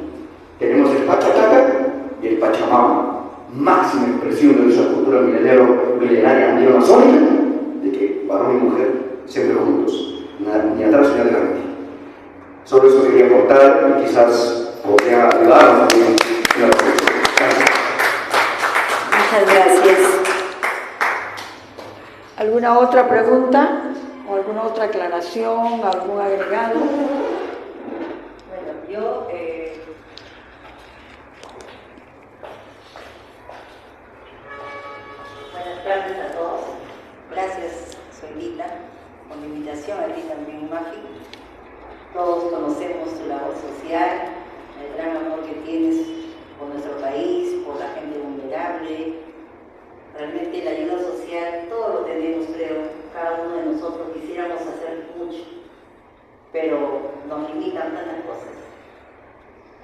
Speaker 2: tenemos el Pachataca y el Pachamama, máxima expresión de nuestra cultura milenaria anti-amazónica, de que varón y mujer siempre juntos, ni atrás ni adelante. Solo eso quería aportar y quizás podría ayudarnos también en la propuesta.
Speaker 3: Muchas gracias.
Speaker 1: ¿Alguna otra pregunta o alguna otra aclaración, algún agregado?
Speaker 4: Bueno, yo buenas tardes a todos. Gracias, Solita, por la invitación, a ti también, Mafi. Todos conocemos tu labor social, el gran amor que tienes por nuestro país, por la gente vulnerable. Realmente la ayuda social, todos lo tenemos, creo, cada uno de nosotros quisiéramos hacer mucho, pero nos limitan tantas cosas.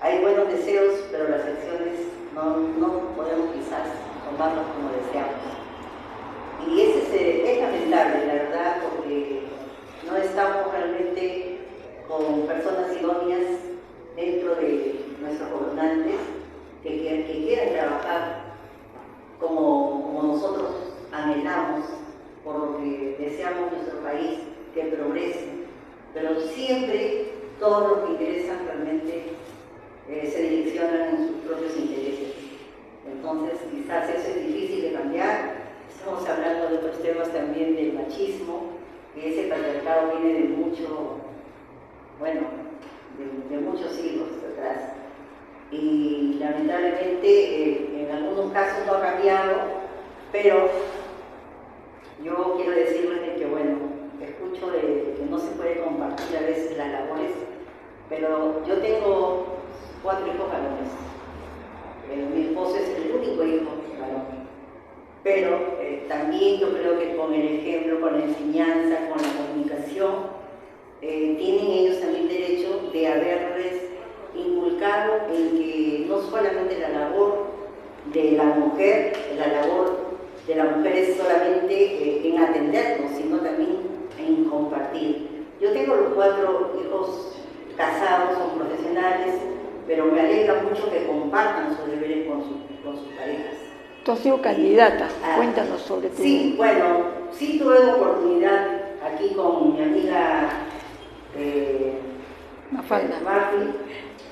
Speaker 4: Hay buenos deseos, pero las acciones no podemos quizás tomarlas como deseamos. Y es lamentable, la verdad, porque no estamos realmente con personas idóneas dentro de nuestros gobernantes que quieran trabajar como nosotros anhelamos, por lo que deseamos nuestro país que progrese, pero siempre todos los que interesan realmente se direccionan en sus propios intereses. Entonces quizás eso es difícil de cambiar. Estamos hablando de otros temas también del machismo, que ese patriarcado viene de mucho, bueno, de muchos siglos atrás. Y lamentablemente en algunos casos no ha cambiado, pero yo quiero decirles de que, bueno, escucho de que no se puede compartir a veces las labores, pero yo tengo 4 hijos varones. Mi esposo es el único hijo varón. Pero también yo creo que con el ejemplo, con la enseñanza, con la comunicación, tienen ellos también derecho de haberles inculcado en que no solamente la labor de la mujer, la labor de la mujer es solamente en atendernos, sino también en compartir. Yo tengo los 4 hijos casados, son profesionales, pero me alegra mucho que compartan sus deberes con sus parejas.
Speaker 1: Tú has sido candidata, cuéntanos sobre ti.
Speaker 4: Sí, bueno, sí tuve la oportunidad aquí con mi amiga
Speaker 1: Mafalda,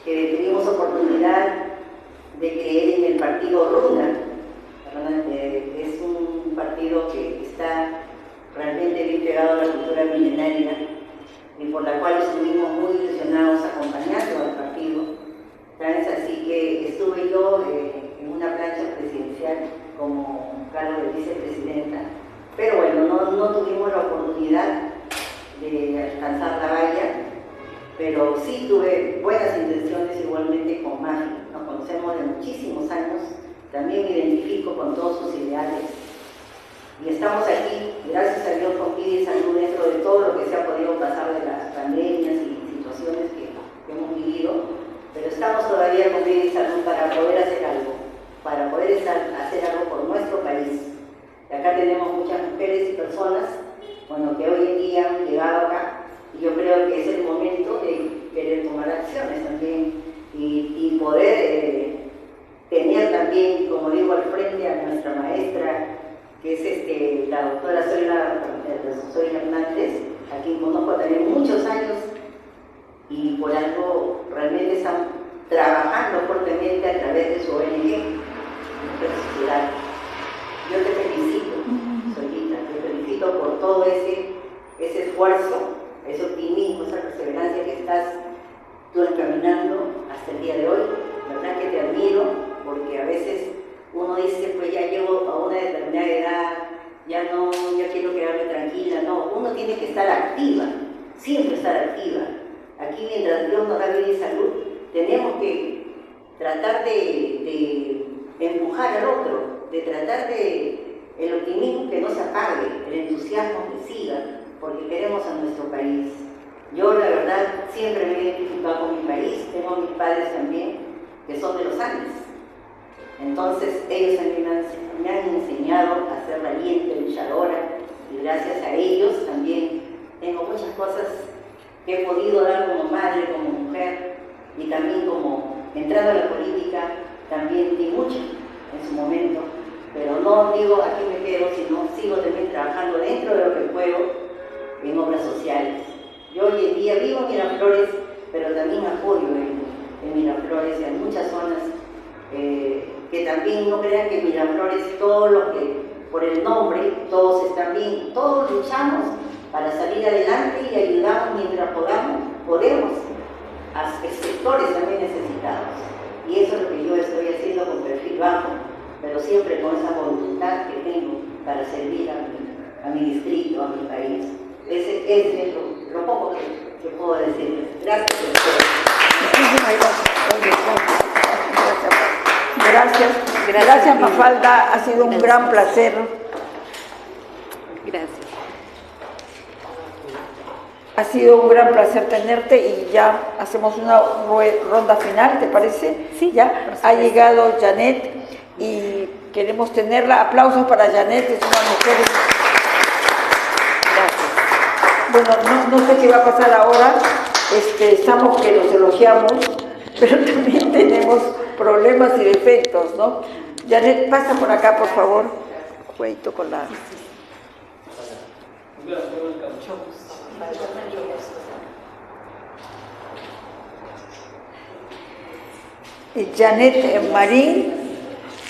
Speaker 4: que tuvimos oportunidad de creer en el partido RUNA. Es un partido que está realmente bien pegado a la cultura milenaria y por la cual estuvimos muy ilusionados acompañando al partido. Tan es así que estuve yo en una plancha presidencial como cargo de vicepresidenta, pero bueno, no tuvimos la oportunidad de alcanzar la valla, pero sí tuve buenas intenciones igualmente con Magi. Nos conocemos de muchísimos años, también me identifico con todos sus ideales y estamos aquí, gracias a Dios, con vida y salud dentro de todo lo que se ha podido pasar de las pandemias y situaciones que hemos vivido. Pero estamos todavía con vida y salud para poder hacer algo, hacer algo por nuestro país. Y acá tenemos muchas mujeres y personas, bueno, que hoy en día han llegado acá, y yo creo que es el momento de querer tomar acciones también y poder tener también, como digo, al frente a nuestra maestra, que es la doctora Zoila Hernández, a quien conozco también muchos años, y por algo realmente están trabajando fuertemente a través de su ONG, Mujer Sociedad. Yo te felicito, Solita, te felicito por todo ese esfuerzo, ese optimismo, esa perseverancia que estás tú encaminando hasta el día de hoy. La verdad que te admiro, porque a veces uno dice, pues ya llego a una determinada edad, ya quiero quedarme tranquila. No, uno tiene que estar activa, siempre estar activa. Aquí, mientras Dios nos da vida y salud, tenemos que tratar de empujar al otro, de tratar el optimismo que no se apague, el entusiasmo que siga, porque queremos a nuestro país. Yo, la verdad, siempre me he identificado con mi país. Tengo mis padres también, que son de los Andes. Entonces, ellos me han enseñado a ser valiente, luchadora, y gracias a ellos también tengo muchas cosas que he podido dar como madre, como mujer, y también como entrando a la política, también di mucho en su momento, pero no digo aquí me quedo, sino sigo también trabajando dentro de lo que puedo en obras sociales. Yo hoy en día vivo en Miraflores, pero también apoyo en Miraflores y en muchas zonas, que también no crean que en Miraflores todo lo que, por el nombre, todos están bien, todos luchamos para salir adelante y ayudamos mientras podemos a sectores también necesitados. Y eso es lo que yo estoy haciendo con perfil bajo, pero siempre con esa voluntad que tengo para servir a mi distrito, a mi país. Ese es lo poco que puedo decirles. Gracias a ustedes.
Speaker 1: Gracias, Mafalda, ha sido un gran placer.
Speaker 3: Gracias.
Speaker 1: Ha sido un gran placer tenerte y ya hacemos una ronda final, ¿te parece?
Speaker 3: Sí.
Speaker 1: Ya ha llegado Janet y queremos tenerla. Aplausos para Janet, es una mujer. Gracias. Bueno, no sé qué va a pasar ahora. Estamos que los elogiamos, pero también tenemos problemas y defectos, ¿no? Janet, pasa por acá, por favor. Jueguito con la... Janet Marín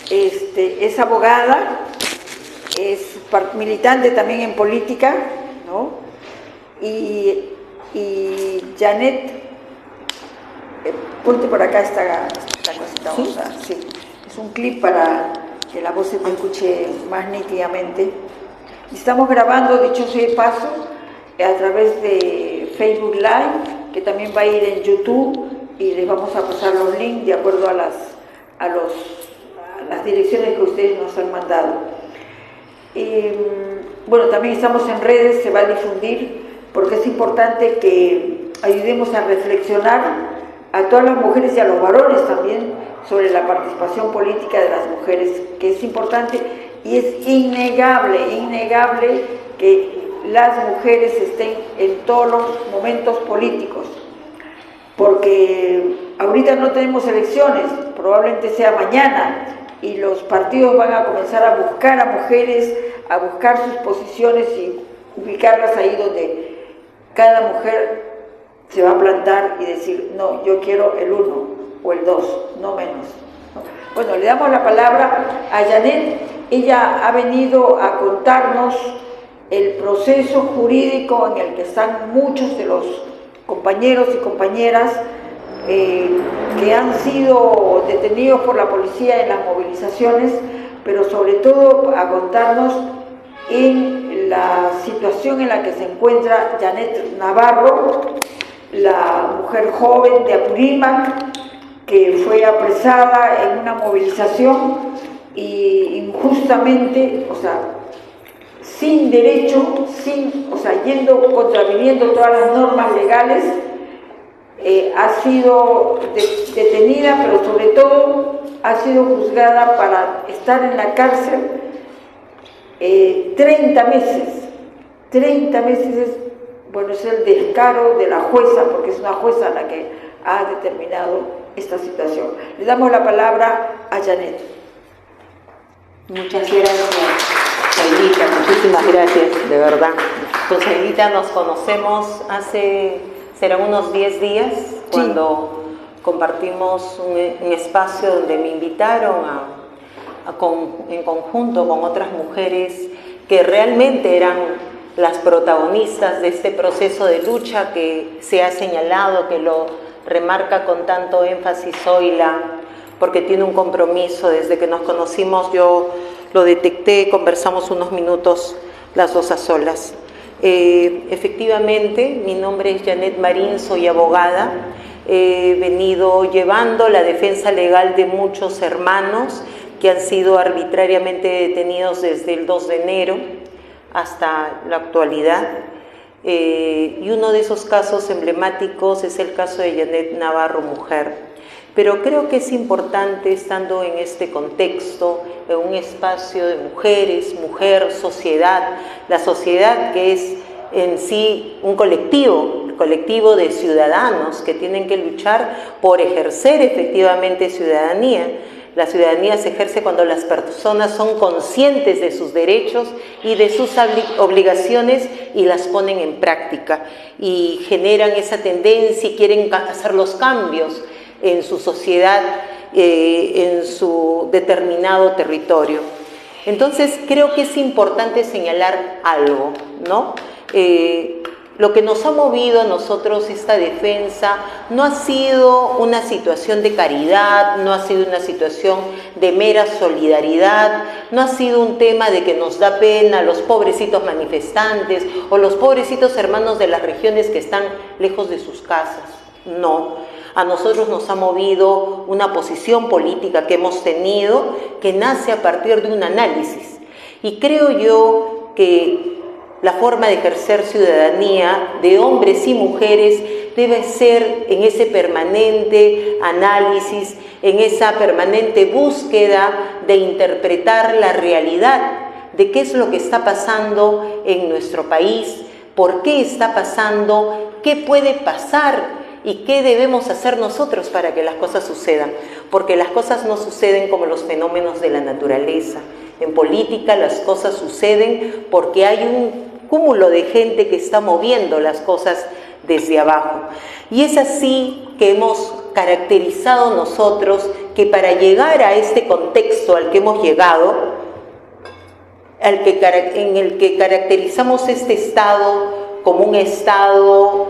Speaker 1: es abogada, es militante también en política, ¿no? Y Janet, ponte por acá esta cosita.
Speaker 3: ¿Sí?
Speaker 1: Sí, es un clip para que la voz se te escuche más nítidamente. Estamos grabando, dicho sea de paso, a través de Facebook Live, que también va a ir en YouTube, y les vamos a pasar los links de acuerdo a las direcciones que ustedes nos han mandado. Bueno, también estamos en redes, se va a difundir, porque es importante que ayudemos a reflexionar a todas las mujeres y a los varones también sobre la participación política de las mujeres, que es importante y es innegable que las mujeres estén en todos los momentos políticos, porque ahorita no tenemos elecciones, probablemente sea mañana, y los partidos van a comenzar a buscar a mujeres, a buscar sus posiciones y ubicarlas ahí donde cada mujer se va a plantar y decir, no, yo quiero el 1 o el 2, no menos. Bueno, le damos la palabra a Janet. Ella ha venido a contarnos el proceso jurídico en el que están muchos de los compañeros y compañeras que han sido detenidos por la policía en las movilizaciones, pero sobre todo a contarnos en la situación en la que se encuentra Janet Navarro, la mujer joven de Apurímac, que fue apresada en una movilización y injustamente, o sea, sin derecho, contraviniendo todas las normas legales, ha sido detenida, pero sobre todo ha sido juzgada para estar en la cárcel 30 meses. 30 meses es, bueno, es el descaro de la jueza, porque es una jueza la que ha determinado esta situación. Le damos la palabra a Janet.
Speaker 3: Muchas gracias, Saidita, muchísimas gracias, de verdad. Con Saidita nos conocemos serán unos 10 días, cuando compartimos un espacio donde me invitaron en conjunto con otras mujeres que realmente eran las protagonistas de este proceso de lucha que se ha señalado, que lo remarca con tanto énfasis Zoila, porque tiene un compromiso. Desde que nos conocimos yo lo detecté, conversamos unos minutos las dos a solas. Efectivamente, mi nombre es Janet Marín, soy abogada. He venido llevando la defensa legal de muchos hermanos que han sido arbitrariamente detenidos desde el 2 de enero hasta la actualidad. Y uno de esos casos emblemáticos es el caso de Janet Navarro, mujer. Pero creo que es importante, estando en este contexto, en un espacio de mujeres, mujer, sociedad, la sociedad que es en sí un colectivo, el colectivo de ciudadanos que tienen que luchar por ejercer efectivamente ciudadanía. La ciudadanía se ejerce cuando las personas son conscientes de sus derechos y de sus obligaciones y las ponen en práctica y generan esa tendencia y quieren hacer los cambios en su sociedad, en su determinado territorio. Entonces creo que es importante señalar algo, ¿no? Lo que nos ha movido a nosotros esta defensa no ha sido una situación de caridad, no ha sido una situación de mera solidaridad, no ha sido un tema de que nos da pena los pobrecitos manifestantes o los pobrecitos hermanos de las regiones que están lejos de sus casas. No, a nosotros nos ha movido una posición política que hemos tenido que nace a partir de un análisis. Y creo yo que la forma de ejercer ciudadanía de hombres y mujeres debe ser en ese permanente análisis, en esa permanente búsqueda de interpretar la realidad de qué es lo que está pasando en nuestro país, por qué está pasando, qué puede pasar y qué debemos hacer nosotros para que las cosas sucedan. Porque las cosas no suceden como los fenómenos de la naturaleza. En política las cosas suceden porque hay un cúmulo de gente que está moviendo las cosas desde abajo. Y es así que hemos caracterizado nosotros que para llegar a este contexto al que hemos llegado, en el que caracterizamos este Estado como un Estado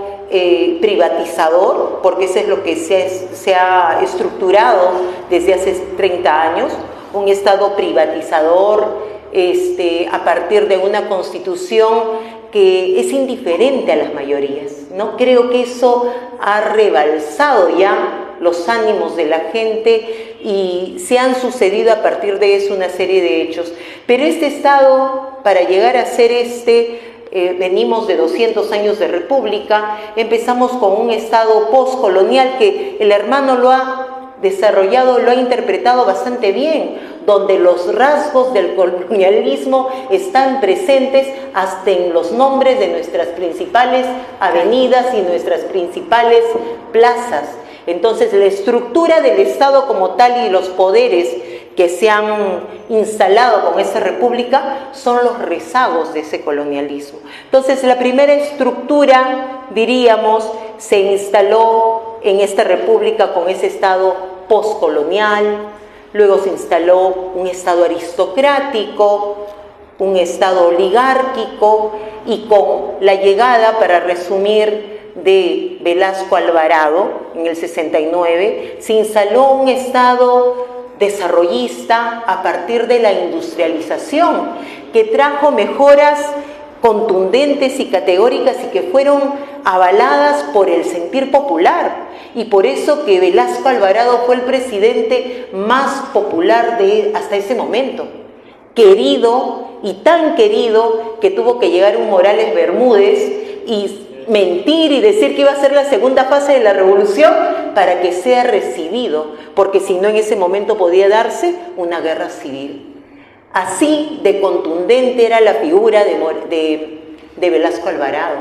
Speaker 3: privatizador, porque eso es lo que se ha estructurado desde hace 30 años, un Estado privatizador a partir de una constitución que es indiferente a las mayorías, ¿no? Creo que eso ha rebalsado ya los ánimos de la gente y se han sucedido a partir de eso una serie de hechos. Pero este Estado, para llegar a ser venimos de 200 años de república, empezamos con un Estado postcolonial que el hermano lo ha desarrollado, lo ha interpretado bastante bien, donde los rasgos del colonialismo están presentes hasta en los nombres de nuestras principales avenidas y nuestras principales plazas. Entonces, la estructura del Estado como tal y los poderes que se han instalado con esa república son los rezagos de ese colonialismo. Entonces, la primera estructura, diríamos, se instaló en esta república con ese Estado postcolonial, luego se instaló un Estado aristocrático, un Estado oligárquico, y con la llegada, para resumir, de Velasco Alvarado en el 69, se instaló un Estado desarrollista a partir de la industrialización, que trajo mejoras contundentes y categóricas y que fueron avaladas por el sentir popular, y por eso que Velasco Alvarado fue el presidente más popular hasta ese momento, querido y tan querido que tuvo que llegar un Morales Bermúdez y mentir y decir que iba a ser la segunda fase de la revolución para que sea recibido, porque si no en ese momento podía darse una guerra civil. Así de contundente era la figura de Velasco Alvarado.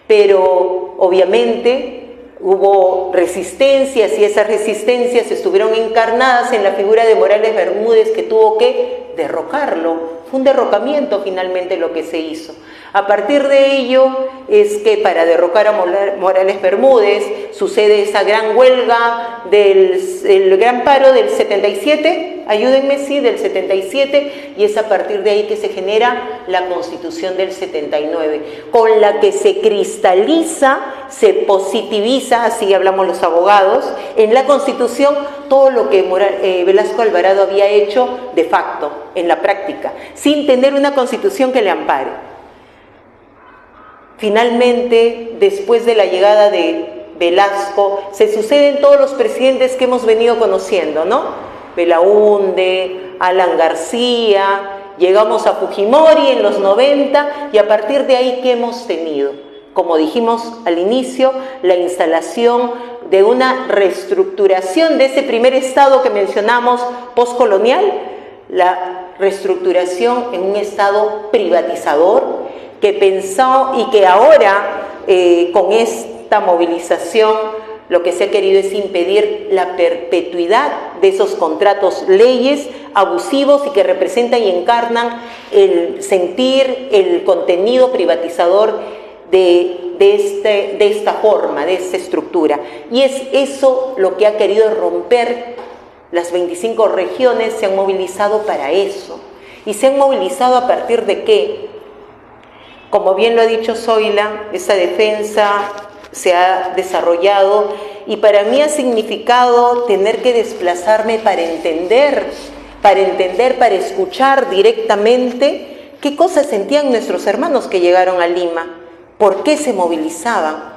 Speaker 3: Pero obviamente hubo resistencias y esas resistencias estuvieron encarnadas en la figura de Morales Bermúdez, que tuvo que derrocarlo. Fue un derrocamiento finalmente lo que se hizo. A partir de ello es que para derrocar a Morales Bermúdez sucede esa gran huelga el gran paro del 77, ayúdenme, sí, del 77, y es a partir de ahí que se genera la Constitución del 79, con la que se cristaliza, se positiviza, así hablamos los abogados, en la Constitución todo lo que Velasco Alvarado había hecho de facto, en la práctica, sin tener una Constitución que le ampare. Finalmente, después de la llegada de Velasco, se suceden todos los presidentes que hemos venido conociendo, ¿no? Belaúnde, Alan García, llegamos a Fujimori en los 90, y a partir de ahí, ¿qué hemos tenido? Como dijimos al inicio, la instalación de una reestructuración de ese primer Estado que mencionamos, postcolonial, la reestructuración en un Estado privatizador, que pensó y que ahora con esta movilización lo que se ha querido es impedir la perpetuidad de esos contratos leyes abusivos y que representan y encarnan el sentir, el contenido privatizador de esta forma, de esta estructura. Y es eso lo que ha querido romper. Las 25 regiones se han movilizado para eso. ¿Y se han movilizado a partir de qué? Como bien lo ha dicho Zoila, esa defensa se ha desarrollado y para mí ha significado tener que desplazarme para entender, para escuchar directamente qué cosas sentían nuestros hermanos que llegaron a Lima, por qué se movilizaban,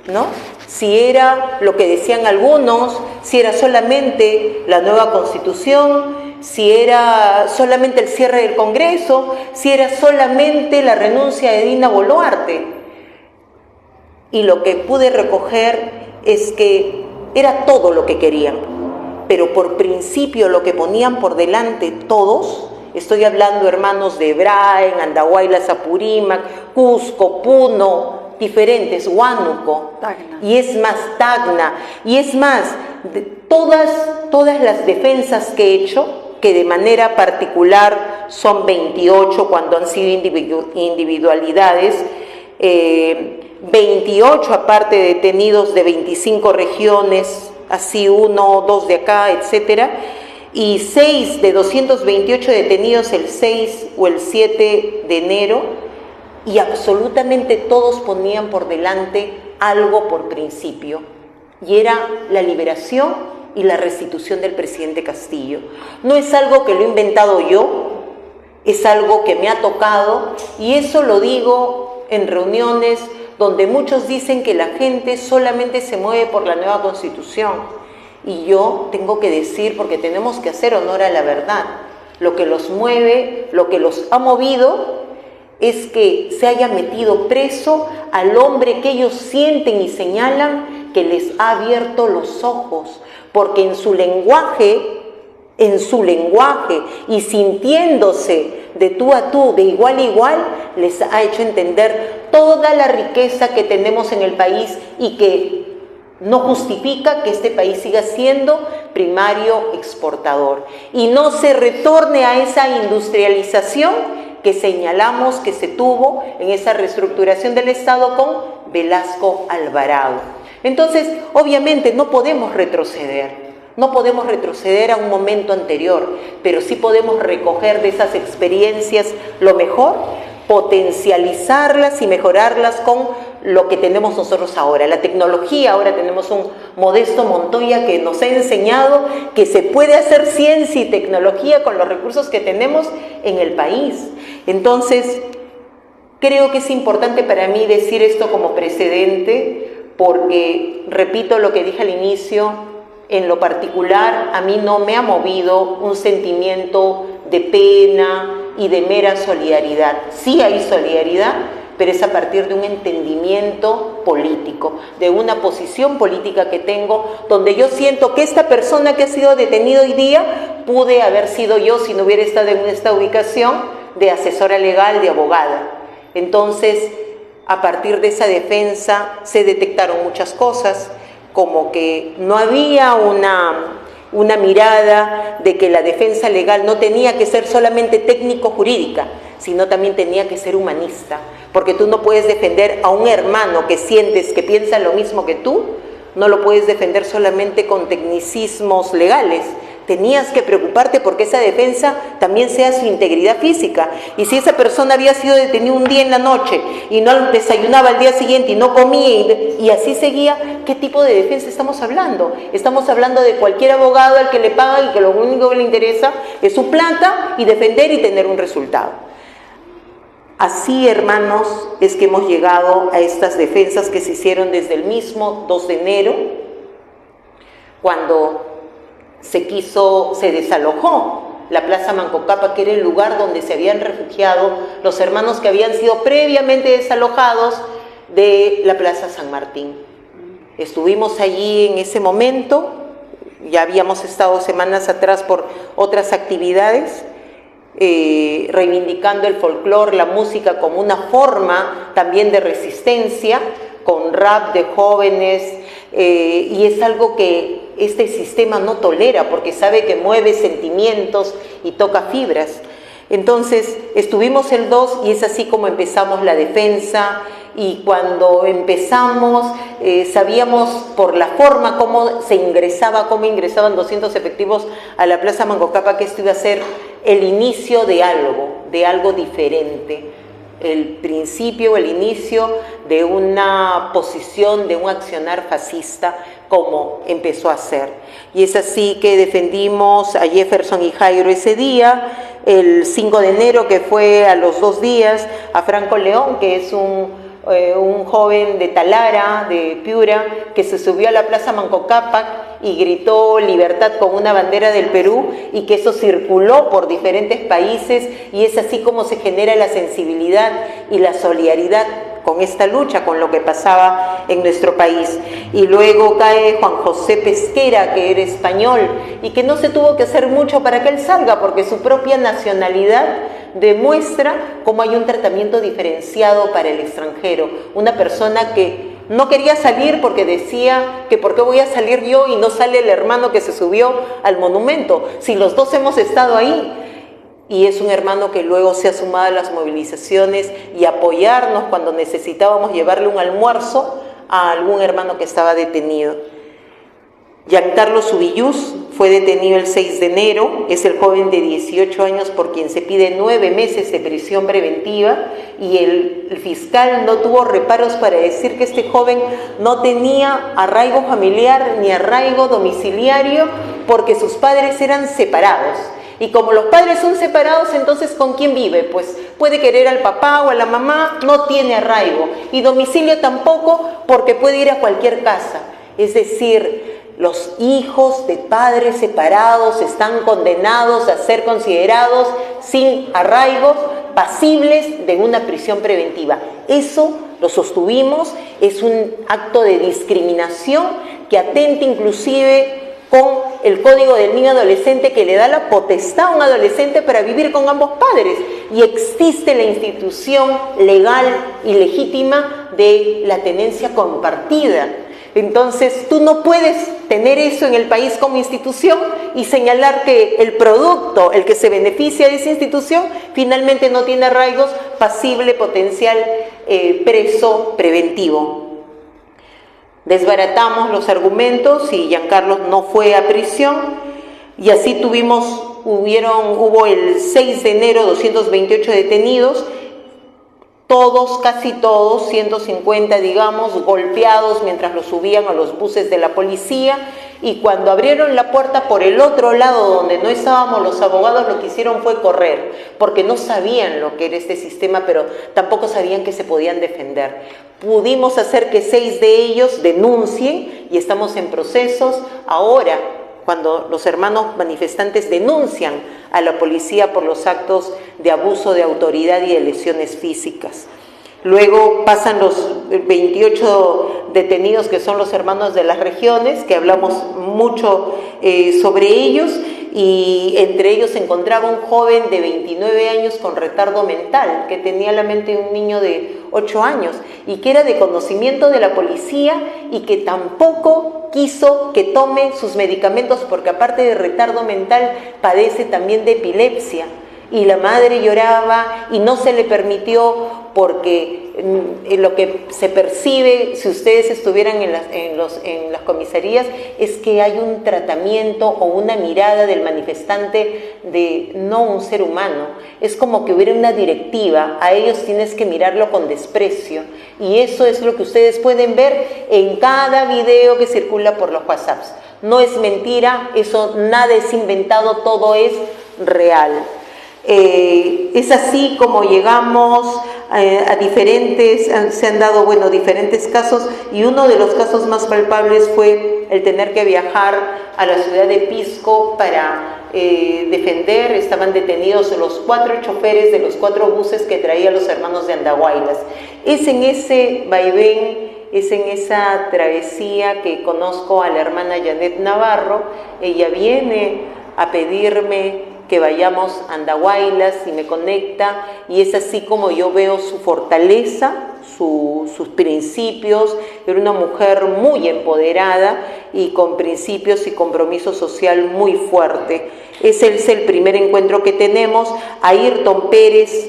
Speaker 3: ¿no? Si era lo que decían algunos, si era solamente la nueva Constitución, si era solamente el cierre del Congreso, si era solamente la renuncia de Dina Boluarte. Y lo que pude recoger es que era todo lo que querían, pero por principio lo que ponían por delante todos, estoy hablando hermanos de Braen, Andahuaylas, Apurímac, Cusco, Puno, diferentes, Huánuco, y es más, Tacna, y es más, de todas las defensas que he hecho, que de manera particular son 28 cuando han sido individualidades, 28 aparte de detenidos de 25 regiones, así 1 o 2 de acá, etcétera, y 6 de 228 detenidos el 6 o el 7 de enero,
Speaker 5: y absolutamente todos ponían por delante algo por principio, y era la liberación y la restitución del presidente Castillo. No es algo que lo he inventado yo, es algo que me ha tocado, y eso lo digo en reuniones donde muchos dicen que la gente solamente se mueve por la nueva Constitución. Y yo tengo que decir, porque tenemos que hacer honor a la verdad, lo que los mueve, lo que los ha movido, es que se haya metido preso al hombre que ellos sienten y señalan que les ha abierto los ojos, porque en su lenguaje y sintiéndose de tú a tú, de igual a igual, les ha hecho entender toda la riqueza que tenemos en el país y que no justifica que este país siga siendo primario exportador y no se retorne a esa industrialización que señalamos que se tuvo en esa reestructuración del Estado con Velasco Alvarado. Entonces, obviamente no podemos retroceder a un momento anterior, pero sí podemos recoger de esas experiencias lo mejor, potencializarlas y mejorarlas con lo que tenemos nosotros ahora. La tecnología, ahora tenemos un Modesto Montoya que nos ha enseñado que se puede hacer ciencia y tecnología con los recursos que tenemos en el país. Entonces, creo que es importante para mí decir esto como precedente, porque, repito lo que dije al inicio, en lo particular a mí no me ha movido un sentimiento de pena y de mera solidaridad. Sí hay solidaridad, pero es a partir de un entendimiento político, de una posición política que tengo, donde yo siento que esta persona que ha sido detenida hoy día pude haber sido yo si no hubiera estado en esta ubicación de asesora legal, de abogada. Entonces, a partir de esa defensa se detectaron muchas cosas, como que no había una mirada de que la defensa legal no tenía que ser solamente técnico-jurídica, sino también tenía que ser humanista, porque tú no puedes defender a un hermano que sientes que piensa lo mismo que tú, no lo puedes defender solamente con tecnicismos legales. Tenías que preocuparte porque esa defensa también sea su integridad física. Y si esa persona había sido detenida un día en la noche y no desayunaba al día siguiente y no comía y así seguía, ¿qué tipo de defensa estamos hablando? Estamos hablando de cualquier abogado al que le pagan y que lo único que le interesa es su plata y defender y tener un resultado. Así, hermanos, es que hemos llegado a estas defensas que se hicieron desde el mismo 2 de enero, cuando se desalojó la Plaza Mancocapa, que era el lugar donde se habían refugiado los hermanos que habían sido previamente desalojados de la Plaza San Martín. Estuvimos allí en ese momento, ya habíamos estado semanas atrás por otras actividades, reivindicando el folclore, la música como una forma también de resistencia, con rap de jóvenes, y es algo que este sistema no tolera porque sabe que mueve sentimientos y toca fibras. Entonces estuvimos el 2 y es así como empezamos la defensa, y cuando empezamos sabíamos por la forma cómo ingresaban 200 efectivos a la Plaza Mancocapa que esto iba a ser el inicio de algo diferente, el principio, el inicio de una posición, de un accionar fascista como empezó a ser. Y es así que defendimos a Jefferson y Jairo ese día, el 5 de enero, que fue a los 2 días, a Franco León, que es un joven de Talara, de Piura, que se subió a la Plaza Mancocapa y gritó libertad con una bandera del Perú, y que eso circuló por diferentes países, y es así como se genera la sensibilidad y la solidaridad con esta lucha, con lo que pasaba en nuestro país. Y luego cae Juan José Pesquera, que era español, y que no se tuvo que hacer mucho para que él salga, porque su propia nacionalidad demuestra cómo hay un tratamiento diferenciado para el extranjero. Una persona que no quería salir porque decía que ¿por qué voy a salir yo y no sale el hermano que se subió al monumento? Si los dos hemos estado ahí. Y es un hermano que luego se ha sumado a las movilizaciones y apoyarnos cuando necesitábamos llevarle un almuerzo a algún hermano que estaba detenido. Giancarlo Subillús fue detenido el 6 de enero, es el joven de 18 años por quien se pide 9 meses de prisión preventiva, y el fiscal no tuvo reparos para decir que este joven no tenía arraigo familiar ni arraigo domiciliario porque sus padres eran separados. Y como los padres son separados, entonces ¿con quién vive? Pues puede querer al papá o a la mamá, no tiene arraigo. Y domicilio tampoco, porque puede ir a cualquier casa. Es decir, los hijos de padres separados están condenados a ser considerados sin arraigos, pasibles de una prisión preventiva. Eso lo sostuvimos, es un acto de discriminación que atenta inclusive con el Código del Niño Adolescente, que le da la potestad a un adolescente para vivir con ambos padres, y existe la institución legal y legítima de la tenencia compartida. Entonces tú no puedes tener eso en el país como institución y señalar que el producto, el que se beneficia de esa institución, finalmente no tiene arraigos, pasible, potencial, preso preventivo. Desbaratamos los argumentos y Giancarlo no fue a prisión, y así hubo el 6 de enero 228 detenidos, todos, casi todos, 150 digamos, golpeados mientras los subían a los buses de la policía, y cuando abrieron la puerta por el otro lado donde no estábamos los abogados, lo que hicieron fue correr, porque no sabían lo que era este sistema, pero tampoco sabían que se podían defender. Pudimos hacer que 6 de ellos denuncien y estamos en procesos ahora. Cuando los hermanos manifestantes denuncian a la policía por los actos de abuso de autoridad y de lesiones físicas. Luego pasan los 28 detenidos que son los hermanos de las regiones, que hablamos mucho sobre ellos, y entre ellos se encontraba un joven de 29 años con retardo mental, que tenía la mente de un niño de 8 años y que era de conocimiento de la policía y que tampoco quiso que tome sus medicamentos porque aparte de retardo mental padece también de epilepsia. Y la madre lloraba y no se le permitió porque lo que se percibe, si ustedes estuvieran en las comisarías, es que hay un tratamiento o una mirada del manifestante de no un ser humano. Es como que hubiera una directiva, a ellos tienes que mirarlo con desprecio. Y eso es lo que ustedes pueden ver en cada video que circula por los WhatsApps. No es mentira, eso nada es inventado, todo es real. Es así como llegamos a diferentes, se han dado diferentes casos, y uno de los casos más palpables fue el tener que viajar a la ciudad de Pisco para defender. Estaban detenidos los 4 choferes de los 4 buses que traían los hermanos de Andahuaylas. Es en ese vaivén, es en esa travesía que conozco a la hermana Janet Navarro. Ella viene a pedirme que vayamos a Andahuaylas y me conecta, y es así como yo veo su fortaleza, sus principios. Era una mujer muy empoderada y con principios y compromiso social muy fuerte. Ese es el primer encuentro que tenemos. Ayrton Pérez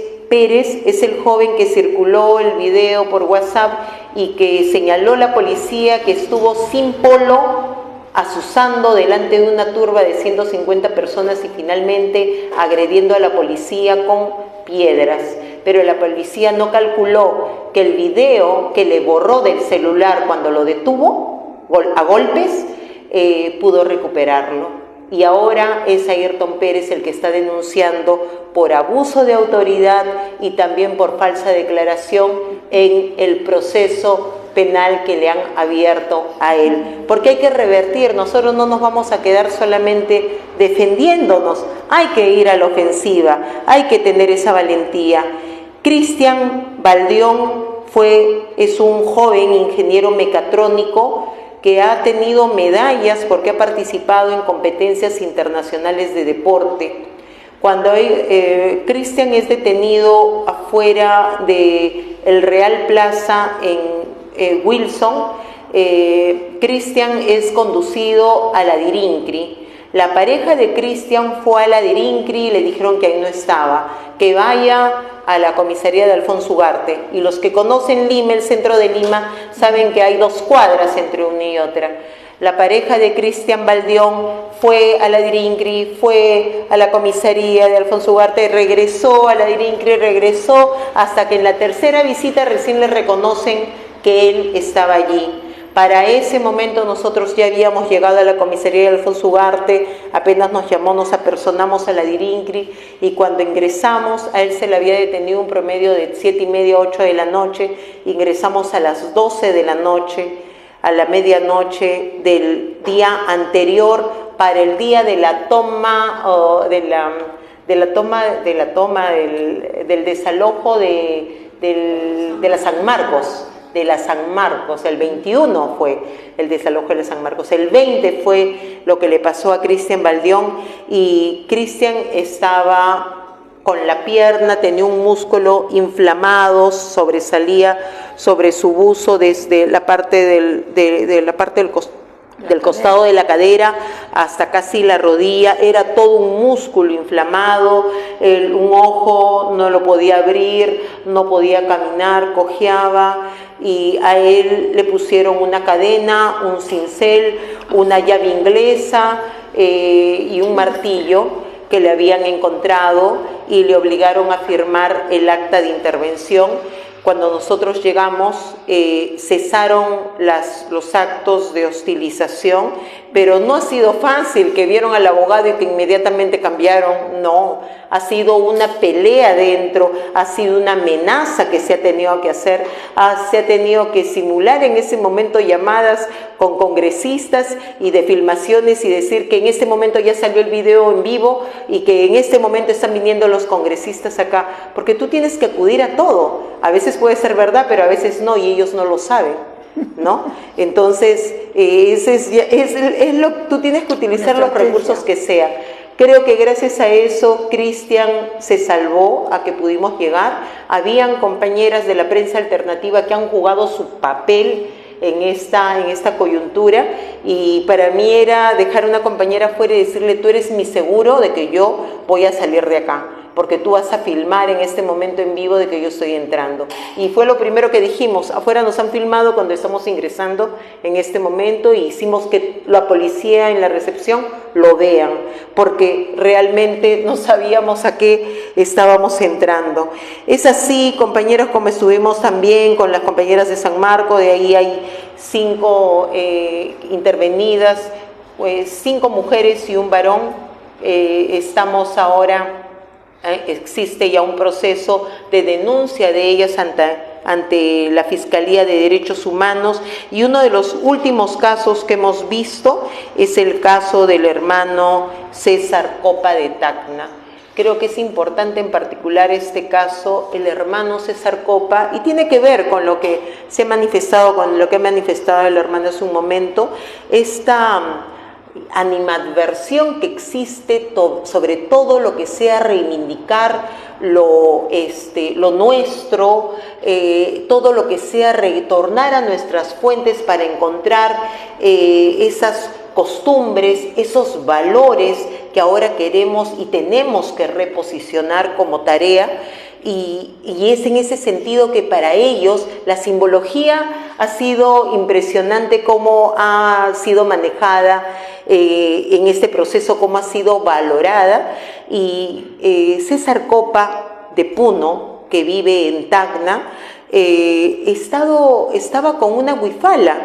Speaker 5: es el joven que circuló el video por WhatsApp y que señaló la policía que estuvo sin polo, asusando delante de una turba de 150 personas y finalmente agrediendo a la policía con piedras. Pero la policía no calculó que el video que le borró del celular cuando lo detuvo a golpes, pudo recuperarlo. Y ahora es Ayrton Pérez el que está denunciando por abuso de autoridad y también por falsa declaración en el proceso penal que le han abierto a él. Porque hay que revertir, nosotros no nos vamos a quedar solamente defendiéndonos, hay que ir a la ofensiva, hay que tener esa valentía. Cristian Baldión es un joven ingeniero mecatrónico que ha tenido medallas porque ha participado en competencias internacionales de deporte. Cuando Cristian es detenido afuera del Real Plaza en Wilson, Cristian es conducido a la Dirincri. La pareja de Cristian fue a la Dirincri y le dijeron que ahí no estaba, que vaya a la comisaría de Alfonso Ugarte. Y los que conocen Lima, el centro de Lima, saben que hay 2 cuadras entre una y otra. La pareja de Cristian Baldión fue a la DIRINCRI, fue a la comisaría de Alfonso Ugarte, regresó a la DIRINCRI, regresó hasta que en la tercera visita recién le reconocen que él estaba allí. Para ese momento nosotros ya habíamos llegado a la comisaría de Alfonso Ugarte, apenas nos llamó, nos apersonamos a la DIRINCRI y cuando ingresamos, a él se le había detenido un promedio de 7:30, 8 de la noche, ingresamos a las 12 de la noche, a la medianoche del día anterior, para el día de la toma, del desalojo de la San Marcos. De la San Marcos, el 21 fue el desalojo de la San Marcos, el 20 fue lo que le pasó a Cristian Baldión y Cristian estaba con la pierna, tenía un músculo inflamado, sobresalía sobre su buzo desde la parte del costado de la cadera hasta casi la rodilla, era todo un músculo inflamado, un ojo no lo podía abrir, no podía caminar, cojeaba y a él le pusieron una cadena, un cincel, una llave inglesa y un martillo que le habían encontrado y le obligaron a firmar el acta de intervención. Cuando nosotros llegamos, cesaron los actos de hostilización, pero no ha sido fácil, que vieron al abogado y que inmediatamente cambiaron, no, ha sido una pelea dentro, ha sido una amenaza que se ha tenido que hacer, se ha tenido que simular en ese momento llamadas con congresistas y de filmaciones y decir que en este momento ya salió el video en vivo y que en este momento están viniendo los congresistas acá, porque tú tienes que acudir a todo, a veces puede ser verdad, pero a veces no, y ellos no lo saben, ¿no? Entonces, tú tienes que utilizar los recursos que sea. Creo que gracias a eso Cristian se salvó, a que pudimos llegar. Habían compañeras de la prensa alternativa que han jugado su papel en esta coyuntura y para mí era dejar a una compañera fuera y decirle: tú eres mi seguro de que yo voy a salir de acá, porque tú vas a filmar en este momento en vivo de que yo estoy entrando. Y fue lo primero que dijimos: afuera nos han filmado cuando estamos ingresando en este momento, y hicimos que la policía en la recepción lo vean, porque realmente no sabíamos a qué estábamos entrando. Es así, compañeros, como estuvimos también con las compañeras de San Marcos, de ahí hay 5 intervenidas, pues 5 mujeres y un varón. Estamos ahora... existe ya un proceso de denuncia de ellas ante la Fiscalía de Derechos Humanos, y uno de los últimos casos que hemos visto es el caso del hermano César Copa de Tacna. Creo que es importante en particular este caso, el hermano César Copa, y tiene que ver con lo que se ha manifestado, con lo que ha manifestado el hermano hace un momento, esta animadversión que existe sobre todo lo que sea reivindicar lo nuestro, todo lo que sea retornar a nuestras fuentes para encontrar esas costumbres, esos valores que ahora queremos y tenemos que reposicionar como tarea. Y es en ese sentido que para ellos la simbología ha sido impresionante, cómo ha sido manejada en este proceso, cómo ha sido valorada. Y César Copa de Puno, que vive en Tacna, estaba con una huifala.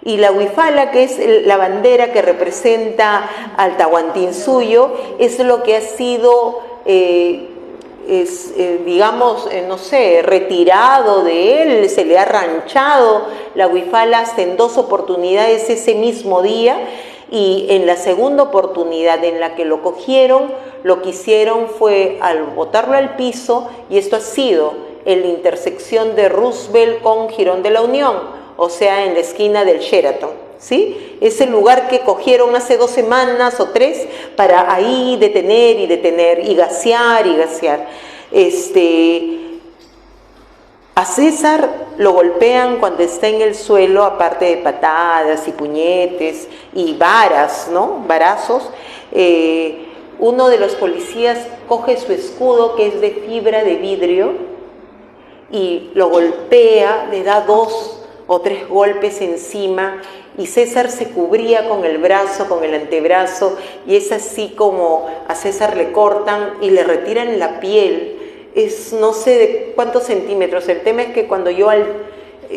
Speaker 5: Y la huifala, que es la bandera que representa al Tahuantinsuyo, es lo que ha sido... retirado de él, se le ha ranchado la huifala hasta en 2 oportunidades ese mismo día, y en la segunda oportunidad en la que lo cogieron, lo que hicieron fue al botarlo al piso, y esto ha sido en la intersección de Roosevelt con Girón de la Unión, o sea, en la esquina del Sheraton, ¿sí? Es el lugar que cogieron hace 2 semanas o 3 para ahí detener y gasear. A César lo golpean cuando está en el suelo, aparte de patadas y puñetes y varas, ¿no? Varazos. Uno de los policías coge su escudo, que es de fibra de vidrio, y lo golpea, le da 2 o 3 golpes encima, y César se cubría con el brazo, con el antebrazo, y es así como a César le cortan y le retiran la piel. Es no sé de cuántos centímetros. El tema es que cuando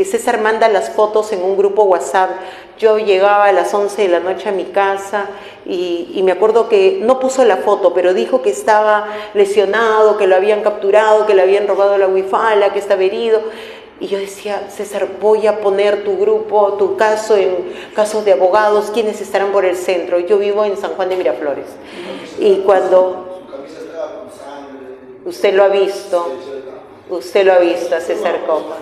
Speaker 5: César manda las fotos en un grupo WhatsApp, yo llegaba a las 11 de la noche a mi casa y me acuerdo que no puso la foto, pero dijo que estaba lesionado, que lo habían capturado, que le habían robado la huifala, que estaba herido. Y yo decía, César, voy a poner tu grupo, tu caso en casos de abogados, ¿quiénes estarán por el centro? Yo vivo en San Juan de Miraflores. Y cuando...
Speaker 2: Su camisa estaba con sangre.
Speaker 5: Usted lo ha visto a César Copa.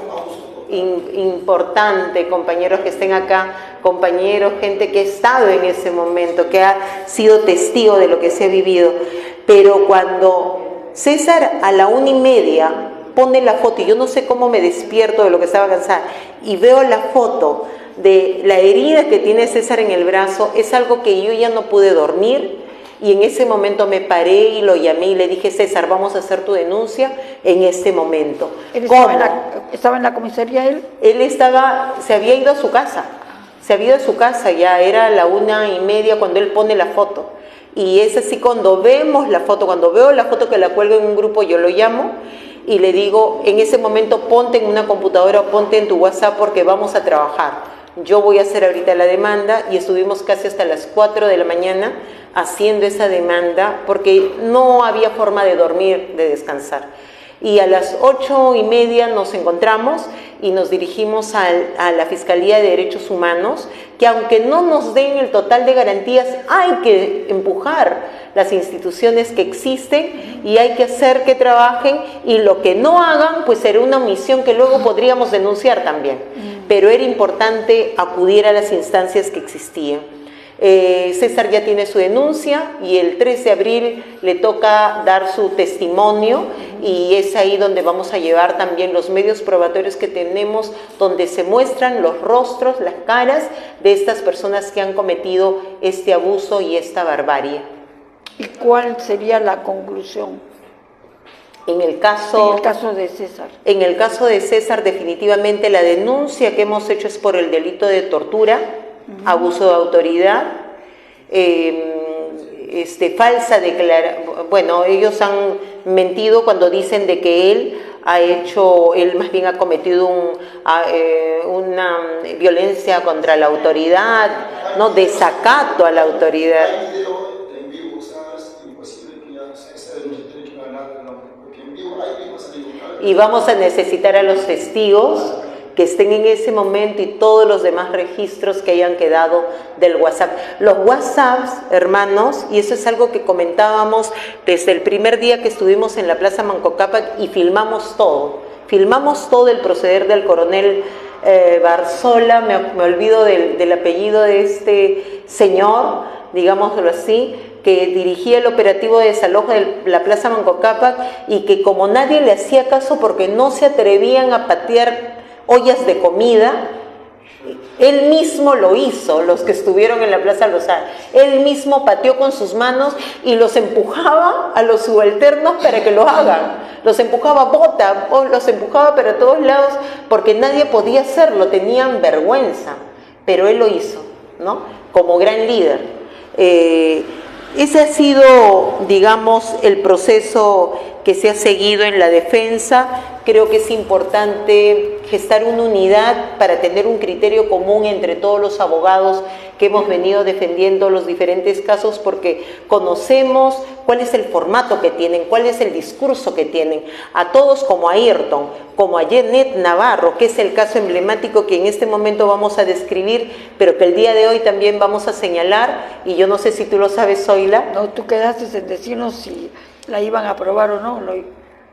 Speaker 5: Importante, compañeros que estén acá, compañeros, gente que ha estado en ese momento, que ha sido testigo de lo que se ha vivido. Pero cuando César a la 1:30 pone la foto, y yo no sé cómo me despierto de lo que estaba cansada, y veo la foto de la herida que tiene César en el brazo, es algo que yo ya no pude dormir. Y en ese momento me paré y lo llamé y le dije, César, vamos a hacer tu denuncia en este momento.
Speaker 1: ¿Él estaba en la comisaría él?
Speaker 5: Él se había ido a su casa. Se había ido a su casa, ya era la 1:30 cuando él pone la foto. Y es así, cuando veo la foto que la cuelga en un grupo, yo lo llamo y le digo, en ese momento ponte en una computadora o ponte en tu WhatsApp porque vamos a trabajar. Yo voy a hacer ahorita la demanda, y estuvimos casi hasta las 4 de la mañana haciendo esa demanda porque no había forma de dormir, de descansar. Y a las 8:30 nos encontramos y nos dirigimos a la Fiscalía de Derechos Humanos, que aunque no nos den el total de garantías, hay que empujar las instituciones que existen y hay que hacer que trabajen, y lo que no hagan pues será una omisión que luego podríamos denunciar también. Pero era importante acudir a las instancias que existían. César ya tiene su denuncia y el 3 de abril le toca dar su testimonio, y es ahí donde vamos a llevar también los medios probatorios que tenemos, donde se muestran los rostros, las caras de estas personas que han cometido este abuso y esta barbarie.
Speaker 1: ¿Y cuál sería la conclusión?
Speaker 5: En el caso
Speaker 1: de César.
Speaker 5: En el caso de César, definitivamente la denuncia que hemos hecho es por el delito de tortura, abuso de autoridad, falsa declaración. Bueno, ellos han mentido cuando dicen de que él más bien ha cometido una violencia contra la autoridad, no, desacato a la autoridad. Y vamos a necesitar a los testigos que estén en ese momento y todos los demás registros que hayan quedado del WhatsApp. Los WhatsApps, hermanos, y eso es algo que comentábamos desde el primer día que estuvimos en la Plaza Manco Cápac y filmamos todo el proceder del coronel Barzola, me olvido del apellido de este señor, digámoslo así, que dirigía el operativo de desalojo de la Plaza Manco Cápac, y que como nadie le hacía caso porque no se atrevían a patear ollas de comida, él mismo lo hizo. Los que estuvieron en la Plaza Lozada, él mismo pateó con sus manos y los empujaba a los subalternos para que lo hagan, los empujaba los empujaba para todos lados porque nadie podía hacerlo, tenían vergüenza, pero él lo hizo, ¿no? Como gran líder. Ese ha sido, digamos, el proceso que se ha seguido en la defensa. Creo que es importante gestar una unidad para tener un criterio común entre todos los abogados que hemos venido defendiendo los diferentes casos, porque conocemos cuál es el formato que tienen, cuál es el discurso que tienen. A todos, como a Ayrton, como a Janet Navarro, que es el caso emblemático que en este momento vamos a describir, pero que el día de hoy también vamos a señalar, y yo no sé si tú lo sabes, Zoila.
Speaker 1: No, tú quedaste en decirnos si la iban a aprobar o no.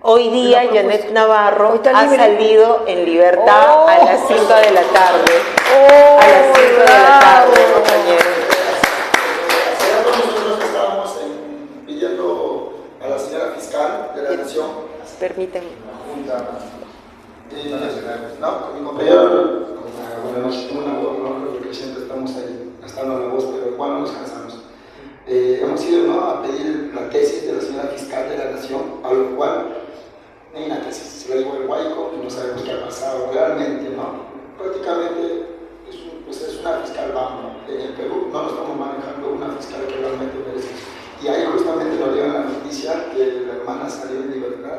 Speaker 5: Hoy día Janet Navarro ha salido en libertad a las 5 de la tarde. A las 5 de la tarde, compañeros.
Speaker 2: Nosotros estábamos pidiendo a la señora fiscal de la Nación.
Speaker 5: Permíteme.
Speaker 2: No, con mi compañero, buenas noches, una voz, no creo que siempre estamos ahí gastando la voz, pero igual no nos cansamos. Hemos ido a pedir la tesis de la señora fiscal de la Nación, a lo cual hay una tesis, se la digo el Huayco, y no sabemos qué ha pasado realmente, ¿no? Prácticamente
Speaker 6: fiscal que realmente merece. Y ahí justamente nos dieron la noticia que la hermana salió en libertad,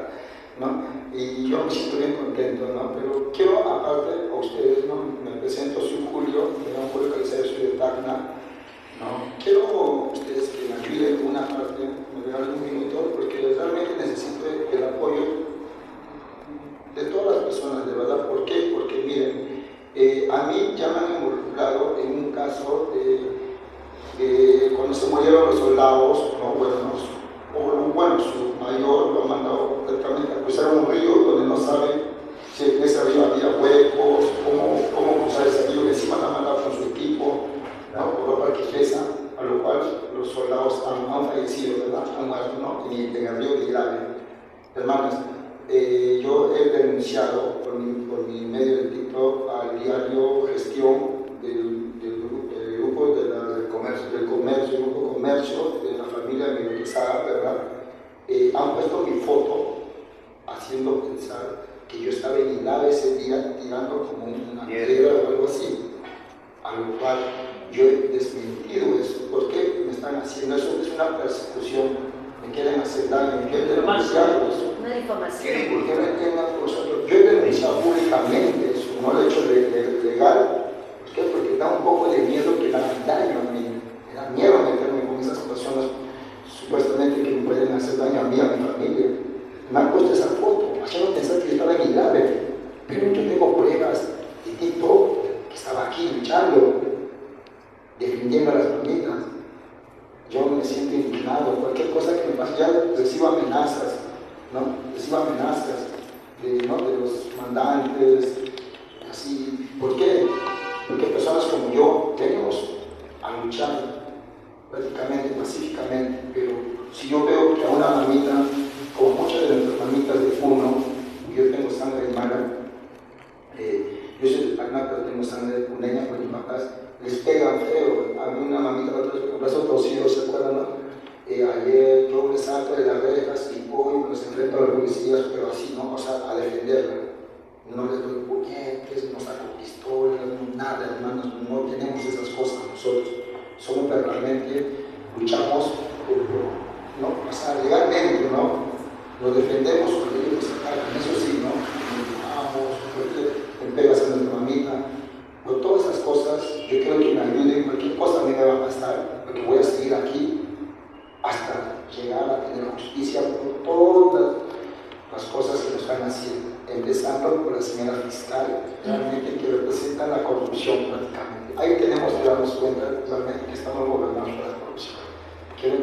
Speaker 6: ¿no? Y yo me siento bien contento, ¿no? Pero quiero, aparte, a ustedes, ¿no? Me presento, soy Julio, me llamo Julio Caicedo, soy de Tacna, ¿no? Quiero a ustedes que me ayuden una parte, me regalen un minuto, porque realmente necesito el apoyo de todas las personas, de verdad. ¿Por qué? Porque miren, a mí ya me han involucrado en un caso de cuando se murieron los soldados, ¿no? Bueno, su mayor lo ha mandado directamente a cruzar un río donde no sabe si en ese río había huecos, cómo cruzar ese río, que encima lo han mandado con su equipo, ¿no? Por ropa que pesa, a lo cual los soldados han fallecido, ¿verdad? Han muerto, ¿no? En el río de grave. Hermanos, yo he denunciado por mi medio de TikTok al diario Gestión del grupo del comercio de la familia minorizada, ¿verdad? Han puesto mi foto haciendo pensar que yo estaba en Ilave ese día tirando como una piedra o algo así, a lo cual yo he desmentido eso. ¿Por qué me están haciendo eso? Es una persecución. Me quieren hacer daño, yo he denunciado eso.
Speaker 3: Una difamación.
Speaker 6: ¿Por qué me entiendan vosotros? Yo he denunciado públicamente eso, no lo he hecho legal. ¿Por qué? Porque da un poco de miedo que me hagan daño a mí. Me da miedo meterme con esas personas supuestamente que me pueden hacer daño a mí, a mi familia. Me han puesto esa foto, haciendo pensar que yo estaba en Ilave, pero yo tengo pruebas de TikTok que estaba aquí luchando, defendiendo a las mamitas. Yo me siento indignado, cualquier cosa que me pase, ya recibo amenazas, ¿no? Recibo amenazas de los mandantes, así. ¿Por qué? Porque personas como yo tenemos a luchar prácticamente, pacíficamente, pero si yo veo que a una mamita, como muchas de nuestras mamitas de Puno, yo tengo sangre mala, yo soy de Tacna, pero tengo sangre puneña por mis papás, les pegan feo. A mí una mamita la otra vez con el brazo torcido, ¿se acuerdan, no? Ayer yo me salto de las rejas y voy, me los enfrento a los policías, pero así, ¿no? O sea, a defenderla. No les doy puñetes, no saco pistolas, nada, hermanos, no tenemos esas cosas nosotros. Somos verdaderamente, luchamos ¿no? O sea, legalmente, ¿no? Nos defendemos cuando ellos nos atacan, eso sí, ¿no? Me pegas a nuestra mamita. Por todas esas cosas, yo quiero que me ayuden, cualquier cosa a mí me va a pasar, porque voy a seguir aquí hasta llegar a tener justicia por todas las cosas que nos están haciendo, empezando por la señora fiscal, realmente que representa la corrupción prácticamente. Ahí tenemos que darnos cuenta realmente que estamos gobernados por la corrupción. Quiero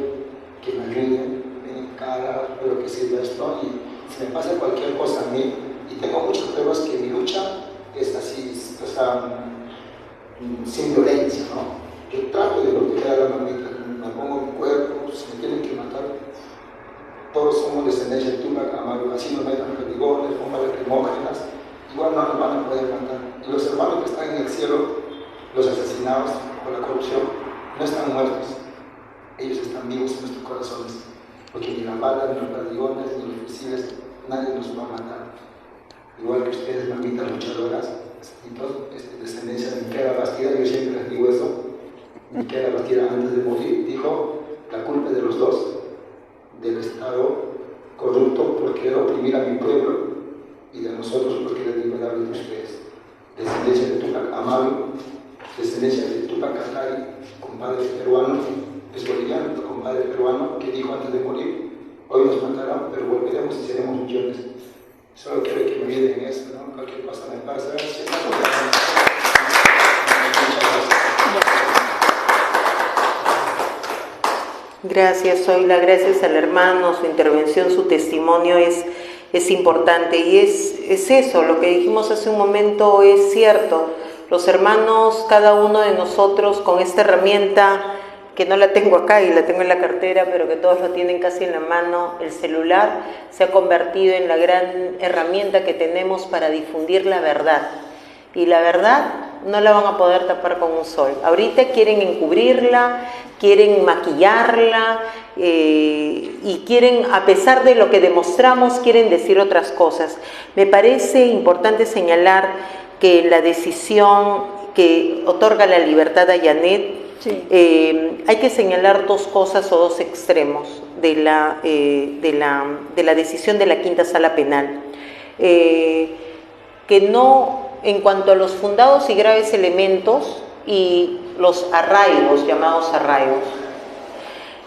Speaker 6: que me ayuden, en cara, pero que sirva esto, y si me pasa cualquier cosa a mí, y tengo muchas pruebas que mi lucha es así, o sea, sin violencia, ¿no? Yo trato de proteger a la mamita, me pongo mi cuerpo, si me tienen que matar, todos somos descendencia de Tupac Amaru, así nos metan perdigones, bombas lacrimógenas, igual no nos van a poder matar. Y los hermanos que están en el cielo, los asesinados por la corrupción, no están muertos, ellos están vivos en nuestros corazones, porque ni las balas, ni los perdigones, ni los fusiles, nadie nos va a matar. Igual que ustedes, mamitas luchadoras, y todo, descendencia de Miquela Bastida, yo siempre les digo eso. Miquela Bastida, antes de morir, dijo: la culpa es de los dos, del Estado corrupto por querer oprimir a mi pueblo, y de nosotros por querer liberarlos de ustedes. Descendencia de Tupac Amaru, descendencia de Tupac Katari, compadre peruano, es boliviano, compadre peruano, que dijo antes de morir: hoy nos matarán, pero volveremos y seremos millones. Solo quiero que me ayuden en eso, ¿no? Cualquier cosa me pasa.
Speaker 5: Gracias, Zoila, gracias al hermano, su intervención, su testimonio es importante, y es eso, lo que dijimos hace un momento es cierto. Los hermanos, cada uno de nosotros, con esta herramienta, que no la tengo acá y la tengo en la cartera, pero que todos lo tienen casi en la mano, el celular, se ha convertido en la gran herramienta que tenemos para difundir la verdad. Y la verdad no la van a poder tapar con un sol. Ahorita quieren encubrirla, quieren maquillarla, y quieren, a pesar de lo que demostramos, quieren decir otras cosas. Me parece importante señalar que la decisión que otorga la libertad a Yanet
Speaker 1: Sí.
Speaker 5: Hay que señalar dos cosas o dos extremos de la decisión de la Quinta Sala Penal. Que no, en cuanto a los fundados y graves elementos y los arraigos, llamados arraigos,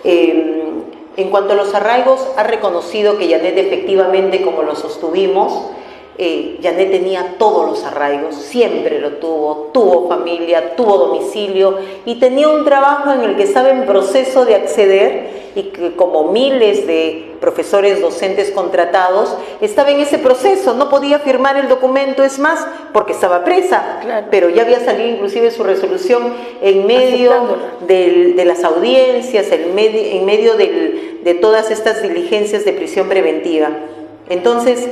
Speaker 5: en cuanto a los arraigos, ha reconocido que Yanet efectivamente, como lo sostuvimos, Yanet tenía todos los arraigos, siempre lo tuvo familia, tuvo domicilio y tenía un trabajo en el que estaba en proceso de acceder y que, como miles de profesores docentes contratados, estaba en ese proceso, no podía firmar el documento, es más, porque estaba presa,
Speaker 1: claro,
Speaker 5: pero ya había salido inclusive su resolución en medio de las audiencias, en medio de todas estas diligencias de prisión preventiva. Entonces,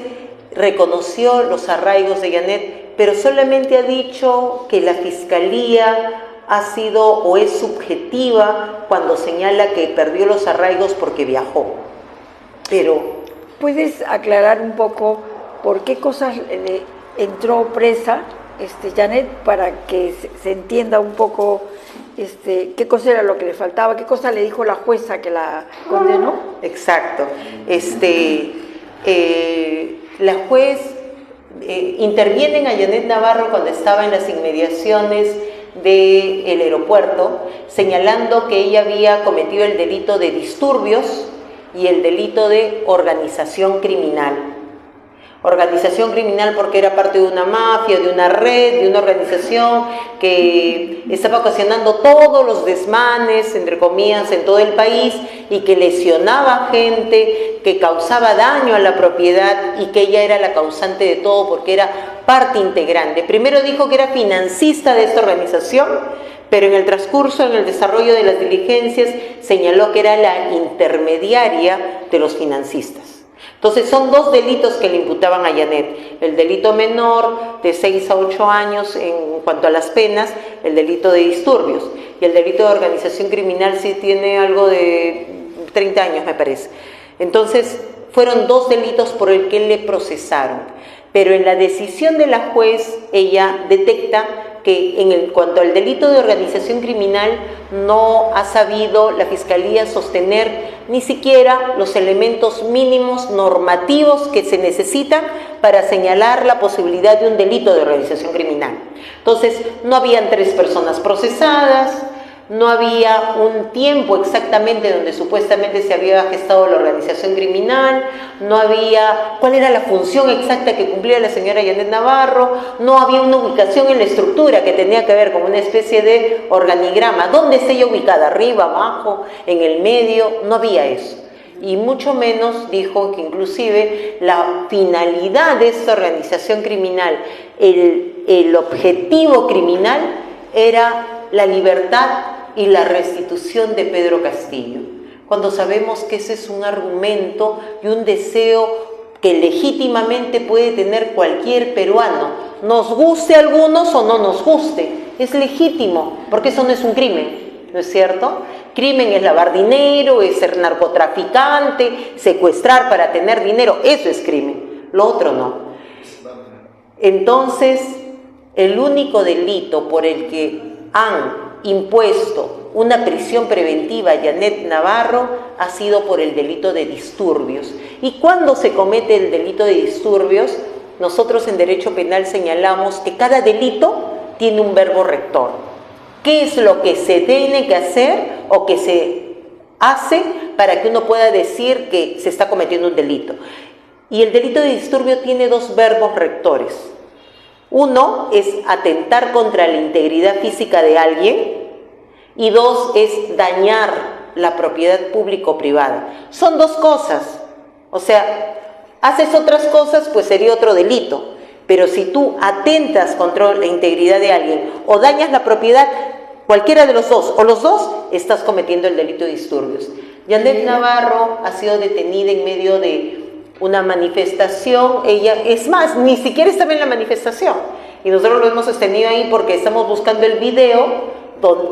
Speaker 5: reconoció los arraigos de Yanet, pero solamente ha dicho que la Fiscalía ha sido o es subjetiva cuando señala que perdió los arraigos porque viajó. Pero
Speaker 1: ¿puedes aclarar un poco por qué cosas entró presa Yanet, para que se entienda un poco qué cosa era lo que le faltaba, qué cosa le dijo la jueza que la condenó?
Speaker 5: Exacto. La juez interviene a Yanet Navarro cuando estaba en las inmediaciones del aeropuerto, señalando que ella había cometido el delito de disturbios y el delito de organización criminal. Organización criminal porque era parte de una mafia, de una red, de una organización que estaba ocasionando todos los desmanes, entre comillas, en todo el país y que lesionaba gente, que causaba daño a la propiedad y que ella era la causante de todo porque era parte integrante. Primero dijo que era financista de esta organización, pero en el transcurso, en el desarrollo de las diligencias, señaló que era la intermediaria de los financistas. Entonces son dos delitos que le imputaban a Yanet, el delito menor de 6 a 8 años en cuanto a las penas, el delito de disturbios, y el delito de organización criminal sí tiene algo de 30 años me parece. Entonces fueron dos delitos por el que le procesaron, pero en la decisión de la juez ella detecta que en cuanto al delito de organización criminal no ha sabido la Fiscalía sostener ni siquiera los elementos mínimos normativos que se necesitan para señalar la posibilidad de un delito de organización criminal. Entonces, no habían 3 personas procesadas, no había un tiempo exactamente donde supuestamente se había gestado la organización criminal, no había cuál era la función exacta que cumplía la señora Yanet Navarro, no había una ubicación en la estructura que tenía que ver con una especie de organigrama. ¿Dónde está ella ubicada? ¿Arriba, abajo, en el medio? No había eso. Y mucho menos dijo que inclusive la finalidad de esta organización criminal, el objetivo criminal era la libertad y la restitución de Pedro Castillo, cuando sabemos que ese es un argumento y un deseo que legítimamente puede tener cualquier peruano, nos guste a algunos o no nos guste, es legítimo, porque eso no es un crimen, ¿no es cierto? Crimen es lavar dinero, es ser narcotraficante, secuestrar para tener dinero, eso es crimen, lo otro no. Entonces, el único delito por el que han impuesto una prisión preventiva a Yanet Navarro ha sido por el delito de disturbios. Y cuando se comete el delito de disturbios, nosotros en derecho penal señalamos que cada delito tiene un verbo rector. ¿Qué es lo que se tiene que hacer o que se hace para que uno pueda decir que se está cometiendo un delito? Y el delito de disturbio tiene 2 verbos rectores. Uno es atentar contra la integridad física de alguien y 2 es dañar la propiedad pública o privada. Son 2 cosas. O sea, haces otras cosas, pues sería otro delito. Pero si tú atentas contra la integridad de alguien o dañas la propiedad, cualquiera de los 2 o los 2, estás cometiendo el delito de disturbios. Yanet Navarro ha sido detenida en medio de una manifestación, ella, es más, ni siquiera estaba en la manifestación, y nosotros lo hemos sostenido ahí porque estamos buscando el video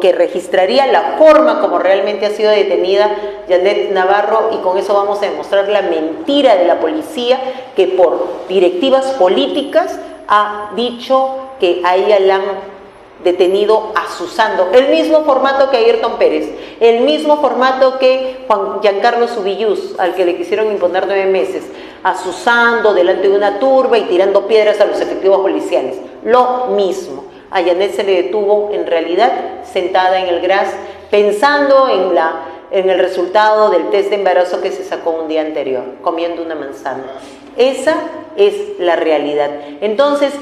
Speaker 5: que registraría la forma como realmente ha sido detenida Yanet Navarro, y con eso vamos a demostrar la mentira de la policía que por directivas políticas ha dicho que a ella la han detenido asusando. El mismo formato que Ayrton Pérez, el mismo formato que Juan Giancarlo Subillús, al que le quisieron imponer 9 meses, asusando delante de una turba y tirando piedras a los efectivos policiales. Lo mismo. A Yanet se le detuvo en realidad sentada en el GRAS pensando en el resultado del test de embarazo que se sacó un día anterior, comiendo una manzana. Esa es la realidad. Entonces,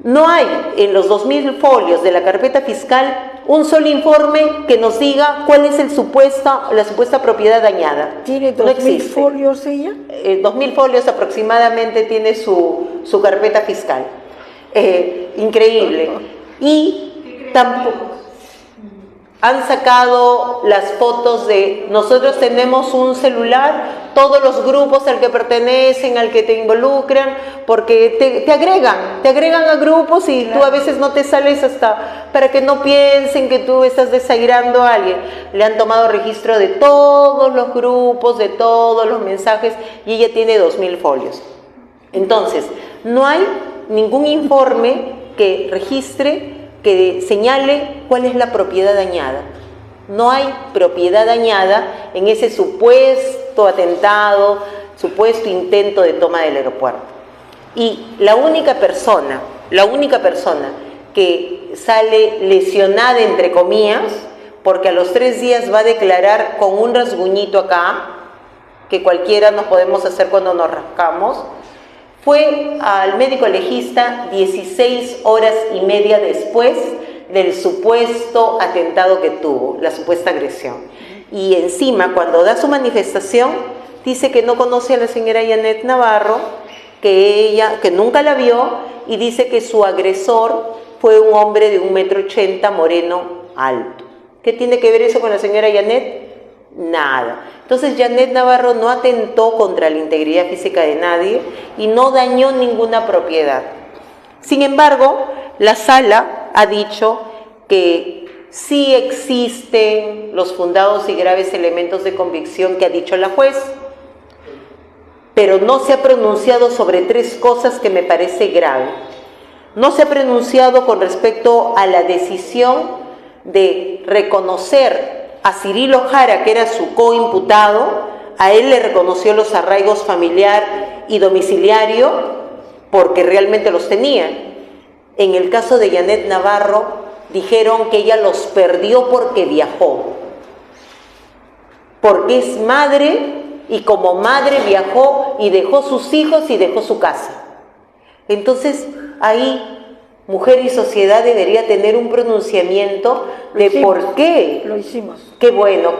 Speaker 5: no hay en los 2000 folios de la carpeta fiscal un solo informe que nos diga cuál es la supuesta propiedad dañada.
Speaker 1: ¿Tiene 2000 folios ella?
Speaker 5: 2000 folios aproximadamente tiene su carpeta fiscal. Increíble. Y tampoco han sacado las fotos de nosotros tenemos un celular, todos los grupos al que pertenecen, al que te involucran, porque te agregan a grupos y tú a veces no te sales hasta para que no piensen que tú estás desairando a alguien. Le han tomado registro de todos los grupos, de todos los mensajes y ella tiene 2000 folios. Entonces, no hay ningún informe que registre, que señale cuál es la propiedad dañada. No hay propiedad dañada en ese supuesto atentado, supuesto intento de toma del aeropuerto. Y la única persona que sale lesionada, entre comillas, porque a los 3 días va a declarar con un rasguñito acá, que cualquiera nos podemos hacer cuando nos rascamos, fue al médico legista 16 horas y media después del supuesto atentado que tuvo, la supuesta agresión. Y encima, cuando da su manifestación, dice que no conoce a la señora Yanet Navarro, que nunca la vio, y dice que su agresor fue un hombre de 1,80 m, moreno, alto. ¿Qué tiene que ver eso con la señora Yanet? Nada. Entonces Yanet Navarro no atentó contra la integridad física de nadie y no dañó ninguna propiedad. Sin embargo, la sala ha dicho que sí existen los fundados y graves elementos de convicción que ha dicho la juez, pero no se ha pronunciado sobre 3 cosas que me parece grave. No se ha pronunciado con respecto a la decisión de reconocer a Cirilo Jara, que era su coimputado. A él le reconoció los arraigos familiar y domiciliario porque realmente los tenía. En el caso de Yanet Navarro, dijeron que ella los perdió porque viajó, porque es madre y como madre viajó y dejó sus hijos y dejó su casa. Entonces, ahí Mujer y Sociedad debería tener un pronunciamiento de por qué.
Speaker 1: Lo hicimos.
Speaker 5: Qué bueno,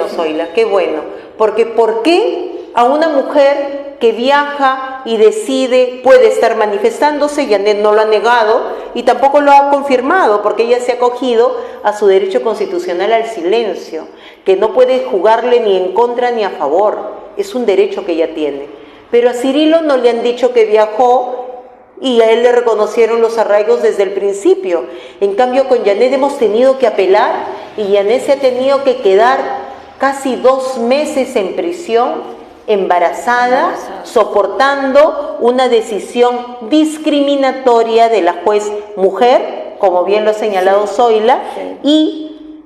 Speaker 5: Zoila, qué bueno. Porque ¿por qué a una mujer que viaja y decide puede estar manifestándose? Yanet no lo ha negado y tampoco lo ha confirmado, porque ella se ha acogido a su derecho constitucional al silencio, que no puede jugarle ni en contra ni a favor. Es un derecho que ella tiene. Pero a Cirilo no le han dicho que viajó y a él le reconocieron los arraigos desde el principio. En cambio, con Yanet hemos tenido que apelar y Yanet se ha tenido que quedar casi 2 meses en prisión, embarazada, soportando una decisión discriminatoria de la juez mujer, como bien lo ha señalado Zoila, y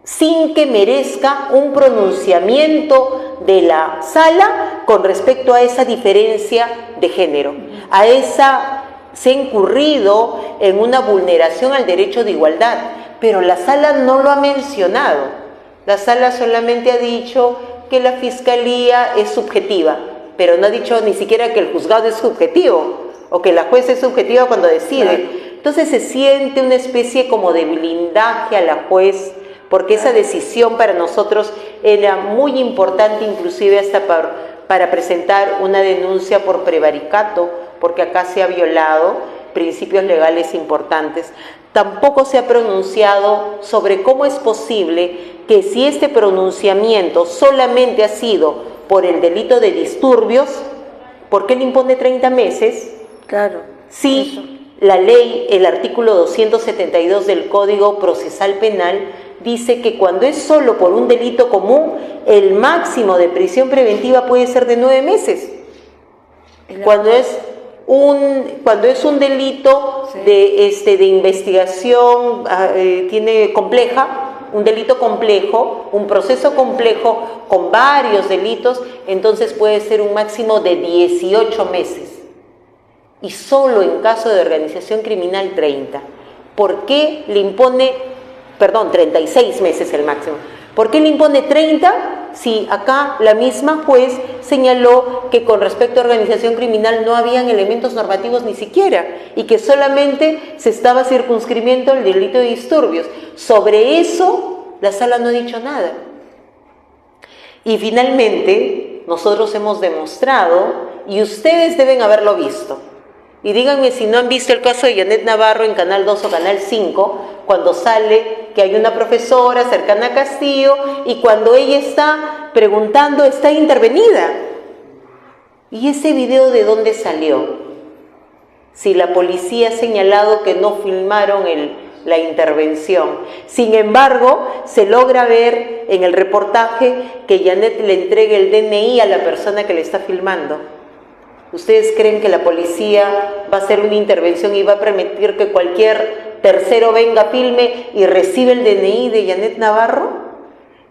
Speaker 5: sin que merezca un pronunciamiento de la sala con respecto a esa diferencia de género. Se ha incurrido en una vulneración al derecho de igualdad, pero la sala no lo ha mencionado. La sala solamente ha dicho que la fiscalía es subjetiva, pero no ha dicho ni siquiera que el juzgado es subjetivo o que la jueza es subjetiva cuando decide. Claro. Entonces se siente una especie como de blindaje a la juez, porque esa decisión para nosotros era muy importante, inclusive hasta para presentar una denuncia por prevaricato, porque acá se ha violado principios legales importantes. Tampoco se ha pronunciado sobre cómo es posible que si este pronunciamiento solamente ha sido por el delito de disturbios, ¿por qué le impone 30 meses?
Speaker 1: Claro.
Speaker 5: Sí, la ley, el artículo 272 del Código Procesal Penal, dice que cuando es solo por un delito común, el máximo de prisión preventiva puede ser de 9 meses. Cuando es cuando es un delito de investigación, tiene compleja, un delito complejo, un proceso complejo con varios delitos, entonces puede ser un máximo de 18 meses. Y solo en caso de organización criminal 30. ¿Por qué le impone, 36 meses el máximo? ¿Por qué le impone 30 si acá la misma juez señaló que con respecto a organización criminal no habían elementos normativos ni siquiera y que solamente se estaba circunscribiendo el delito de disturbios? Sobre eso la sala no ha dicho nada. Y finalmente nosotros hemos demostrado, y ustedes deben haberlo visto, y díganme si no han visto el caso de Janet Navarro en Canal 2 o Canal 5, cuando sale que hay una profesora cercana a Castillo y cuando ella está preguntando, está intervenida. ¿Y ese video de dónde salió? Si la policía ha señalado que no filmaron la intervención. Sin embargo, se logra ver en el reportaje que Janet le entregue el DNI a la persona que le está filmando. ¿Ustedes creen que la policía va a hacer una intervención y va a permitir que cualquier tercero venga, filme y reciba el DNI de Janet Navarro?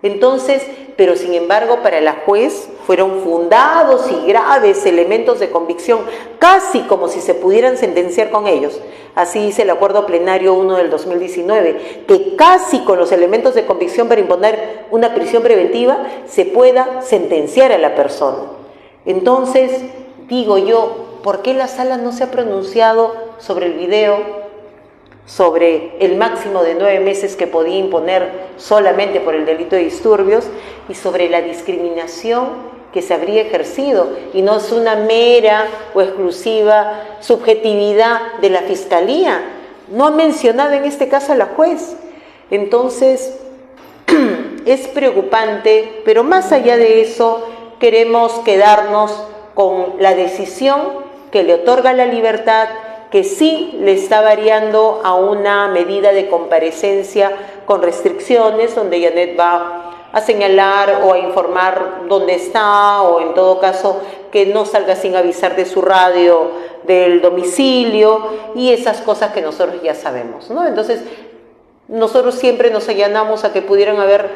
Speaker 5: Entonces, pero sin embargo para la juez fueron fundados y graves elementos de convicción, casi como si se pudieran sentenciar con ellos. Así dice el Acuerdo Plenario 1 del 2019, que casi con los elementos de convicción para imponer una prisión preventiva se pueda sentenciar a la persona. Entonces, digo yo, ¿por qué la sala no se ha pronunciado sobre el video, sobre el máximo de 9 meses que podía imponer solamente por el delito de disturbios y sobre la discriminación que se habría ejercido? Y no es una mera o exclusiva subjetividad de la Fiscalía. No ha mencionado en este caso a la juez. Entonces, es preocupante, pero más allá de eso, queremos quedarnos con la decisión que le otorga la libertad, que sí le está variando a una medida de comparecencia con restricciones, donde Janet va a señalar o a informar dónde está, o en todo caso que no salga sin avisar de su radio del domicilio y esas cosas que nosotros ya sabemos, ¿no? Entonces, nosotros siempre nos allanamos a que pudieran haber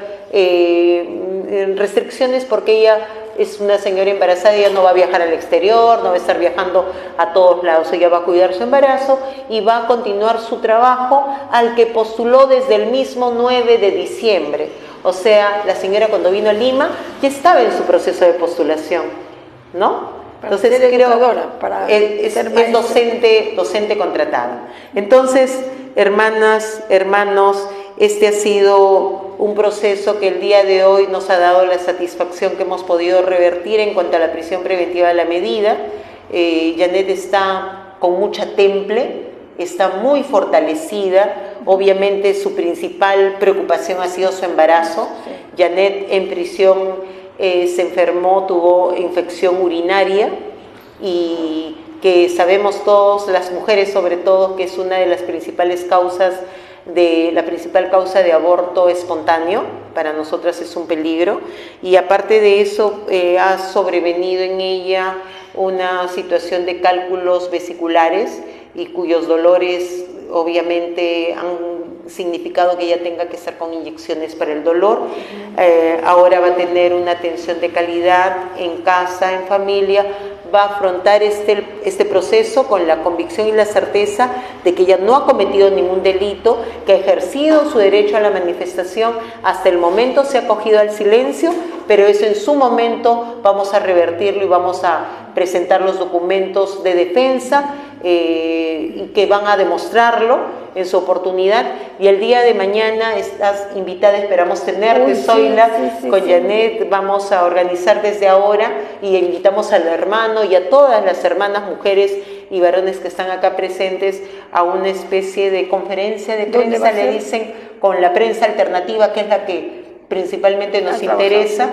Speaker 5: restricciones porque ella es una señora embarazada, ella no va a viajar al exterior, no va a estar viajando a todos lados, ella va a cuidar su embarazo y va a continuar su trabajo al que postuló desde el mismo 9 de diciembre. O sea, la señora cuando vino a Lima ya estaba en su proceso de postulación, ¿no? Entonces creo es docente contratada. Entonces, hermanas, hermanos, este ha sido un proceso que el día de hoy nos ha dado la satisfacción que hemos podido revertir en cuanto a la prisión preventiva de la medida. Janet está con mucha temple, está muy fortalecida. Obviamente su principal preocupación ha sido su embarazo. Janet en prisión se enfermó, tuvo infección urinaria y que sabemos todos, las mujeres sobre todo, que es una de las principales causas la principal causa de aborto espontáneo. Para nosotras es un peligro y aparte de eso ha sobrevenido en ella una situación de cálculos vesiculares y cuyos dolores obviamente han significado que ella tenga que estar con inyecciones para el dolor. Ahora va a tener una atención de calidad en casa, en familia, va a afrontar este proceso con la convicción y la certeza de que ella no ha cometido ningún delito, que ha ejercido su derecho a la manifestación, hasta el momento se ha acogido al silencio, pero eso en su momento vamos a revertirlo y vamos a presentar los documentos de defensa que van a demostrarlo en su oportunidad, y el día de mañana estás invitada, esperamos tenerte, Zoila, con Janet, vamos a organizar desde ahora y invitamos al hermano y a todas las hermanas mujeres y varones que están acá presentes a una especie de conferencia de prensa, le dicen, con la prensa alternativa, que es la que principalmente nos interesa,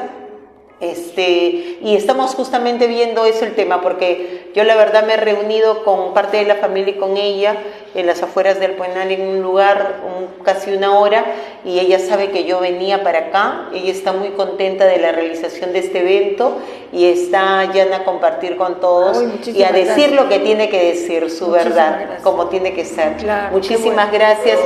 Speaker 5: Y estamos justamente viendo eso el tema, porque yo la verdad me he reunido con parte de la familia y con ella en las afueras del Puenal en un lugar casi una hora, y ella sabe que yo venía para acá. Ella está muy contenta de la realización de este evento y está ya a compartir con todos y a decir lo que tiene que decir, su verdad, como tiene que ser.
Speaker 1: Claro,
Speaker 5: muchísimas gracias.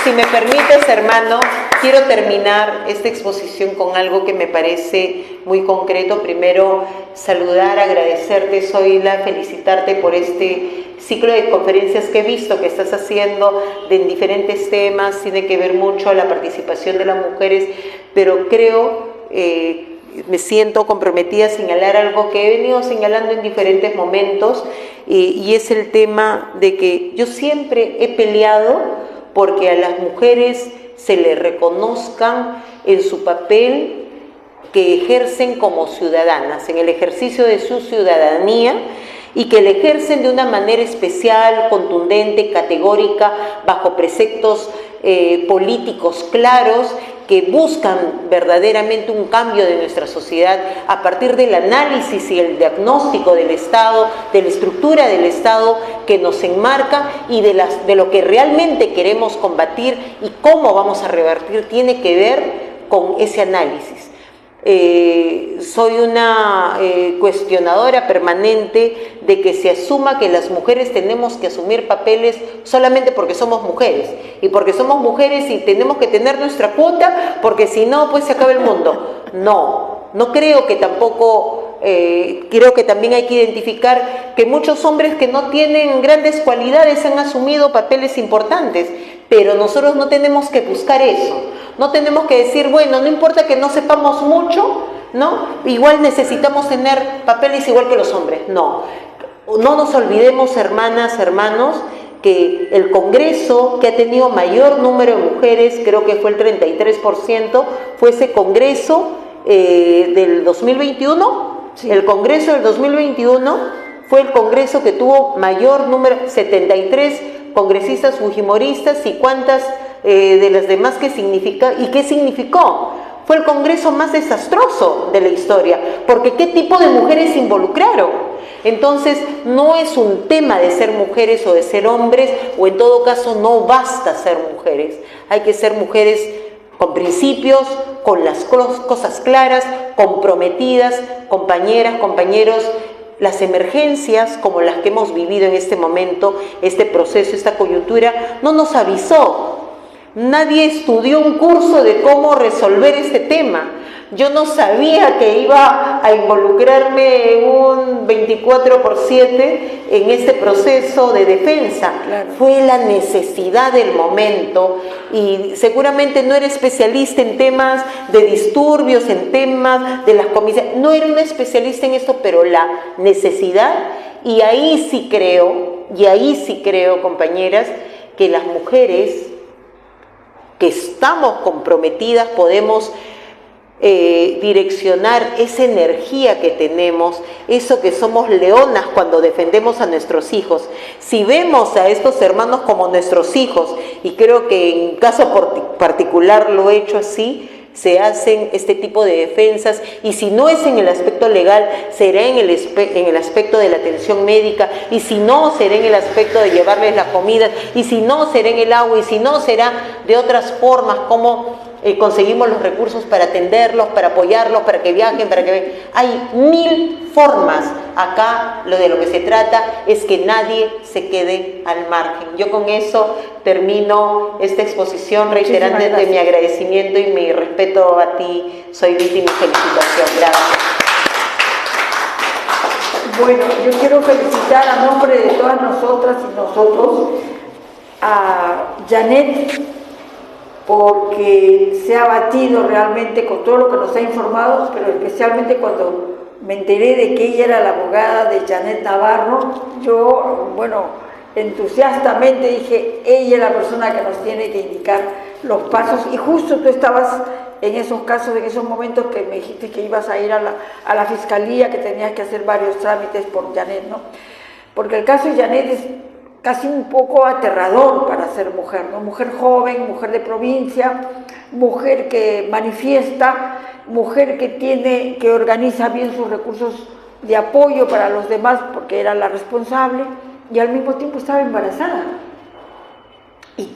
Speaker 5: Si me permites, hermano, quiero terminar esta exposición con algo que me parece muy concreto. Primero, saludar, agradecerte, Zoila, felicitarte por este ciclo de conferencias que he visto que estás haciendo en diferentes temas. Tiene que ver mucho la participación de las mujeres, pero creo, me siento comprometida a señalar algo que he venido señalando en diferentes momentos, y es el tema de que yo siempre he peleado porque a las mujeres se les reconozcan en su papel que ejercen como ciudadanas, en el ejercicio de su ciudadanía, y que le ejercen de una manera especial, contundente, categórica, bajo preceptos políticos claros, que buscan verdaderamente un cambio de nuestra sociedad a partir del análisis y el diagnóstico del Estado, de la estructura del Estado que nos enmarca, y de lo que realmente queremos combatir y cómo vamos a revertir, tiene que ver con ese análisis. Soy una cuestionadora permanente de que se asuma que las mujeres tenemos que asumir papeles solamente porque somos mujeres, y porque somos mujeres y tenemos que tener nuestra cuota, porque si no, pues se acaba el mundo. No creo que tampoco, creo que también hay que identificar que muchos hombres que no tienen grandes cualidades han asumido papeles importantes, pero nosotros no tenemos que buscar eso. No tenemos que decir, bueno, no importa que no sepamos mucho, ¿no? Igual necesitamos tener papeles igual que los hombres. No nos olvidemos, hermanas, hermanos, que el Congreso que ha tenido mayor número de mujeres, creo que fue el 33%, fue ese Congreso del 2021. Sí. El Congreso del 2021 fue el Congreso que tuvo mayor número, 73 congresistas fujimoristas, y cuántas de las demás que significa y qué significó. Fue el Congreso más desastroso de la historia, porque ¿qué tipo de mujeres se involucraron? Entonces, no es un tema de ser mujeres o de ser hombres, o en todo caso no basta ser mujeres. Hay que ser mujeres con principios, con las cosas claras, comprometidas, compañeras, compañeros. Las emergencias como las que hemos vivido en este momento, este proceso, esta coyuntura, no nos avisó. Nadie estudió un curso de cómo resolver este tema. Yo no sabía que iba a involucrarme un 24/7 en este proceso de defensa. Claro. Fue la necesidad del momento, y seguramente no era especialista en temas de disturbios, en temas de las comisiones. No era una especialista en esto, pero la necesidad, y ahí sí creo, compañeras, que las mujeres que estamos comprometidas podemos direccionar esa energía que tenemos, eso que somos leonas cuando defendemos a nuestros hijos. Si vemos a estos hermanos como nuestros hijos, y creo que en caso particular lo he hecho así, se hacen este tipo de defensas, y si no es en el aspecto legal, será en el aspecto de la atención médica, y si no, será en el aspecto de llevarles la comida, y si no, será en el agua, y si no, será de otras formas, como conseguimos los recursos para atenderlos, para apoyarlos, para que viajen, para que... Hay 1000 formas. Acá lo que se trata es que nadie se quede al margen. Yo con eso termino esta exposición, reiterándote mi agradecimiento y mi respeto a ti. Soy víctima y felicitación. Gracias.
Speaker 1: Bueno, yo quiero felicitar a nombre de todas nosotras y nosotros a Janet, porque se ha batido realmente con todo lo que nos ha informado, pero especialmente cuando me enteré de que ella era la abogada de Janet Navarro, yo, entusiastamente dije, ella es la persona que nos tiene que indicar los pasos, y justo tú estabas en esos casos, en esos momentos que me dijiste que ibas a ir a la fiscalía, que tenías que hacer varios trámites por Janet, ¿no? Porque el caso de Janet es casi un poco aterrador para ser mujer, ¿no? Mujer joven, mujer de provincia, mujer que manifiesta, mujer que organiza bien sus recursos de apoyo para los demás porque era la responsable y al mismo tiempo estaba embarazada. Y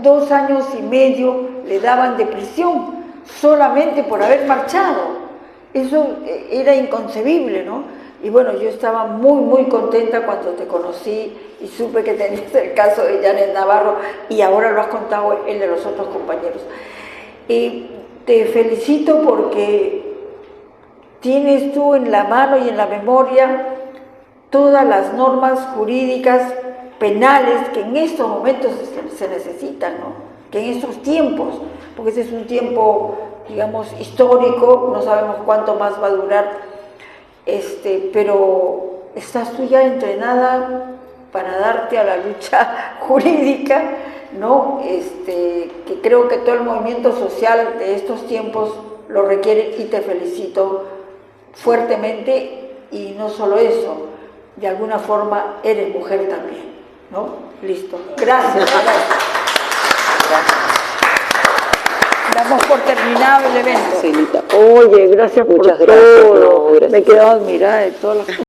Speaker 1: 2 años y medio le daban de prisión solamente por haber marchado. Eso era inconcebible, ¿no? Y bueno, yo estaba muy, muy contenta cuando te conocí y supe que tenías el caso de Janet Navarro y ahora lo has contado el de los otros compañeros. Y te felicito porque tienes tú en la mano y en la memoria todas las normas jurídicas penales que en estos momentos se necesitan, ¿no? Que en estos tiempos, porque ese es un tiempo, digamos, histórico, no sabemos cuánto más va a durar, pero estás tú ya entrenada para darte a la lucha jurídica, ¿no? Que creo que todo el movimiento social de estos tiempos lo requiere y te felicito fuertemente. Y no solo eso, de alguna forma eres mujer también, ¿no? Listo. Gracias. Damos por terminado el evento.
Speaker 5: Celita.
Speaker 1: Oye, gracias por
Speaker 5: Muchas
Speaker 1: todo.
Speaker 5: gracias. No, gracias.
Speaker 1: Me he quedado admirada de todas las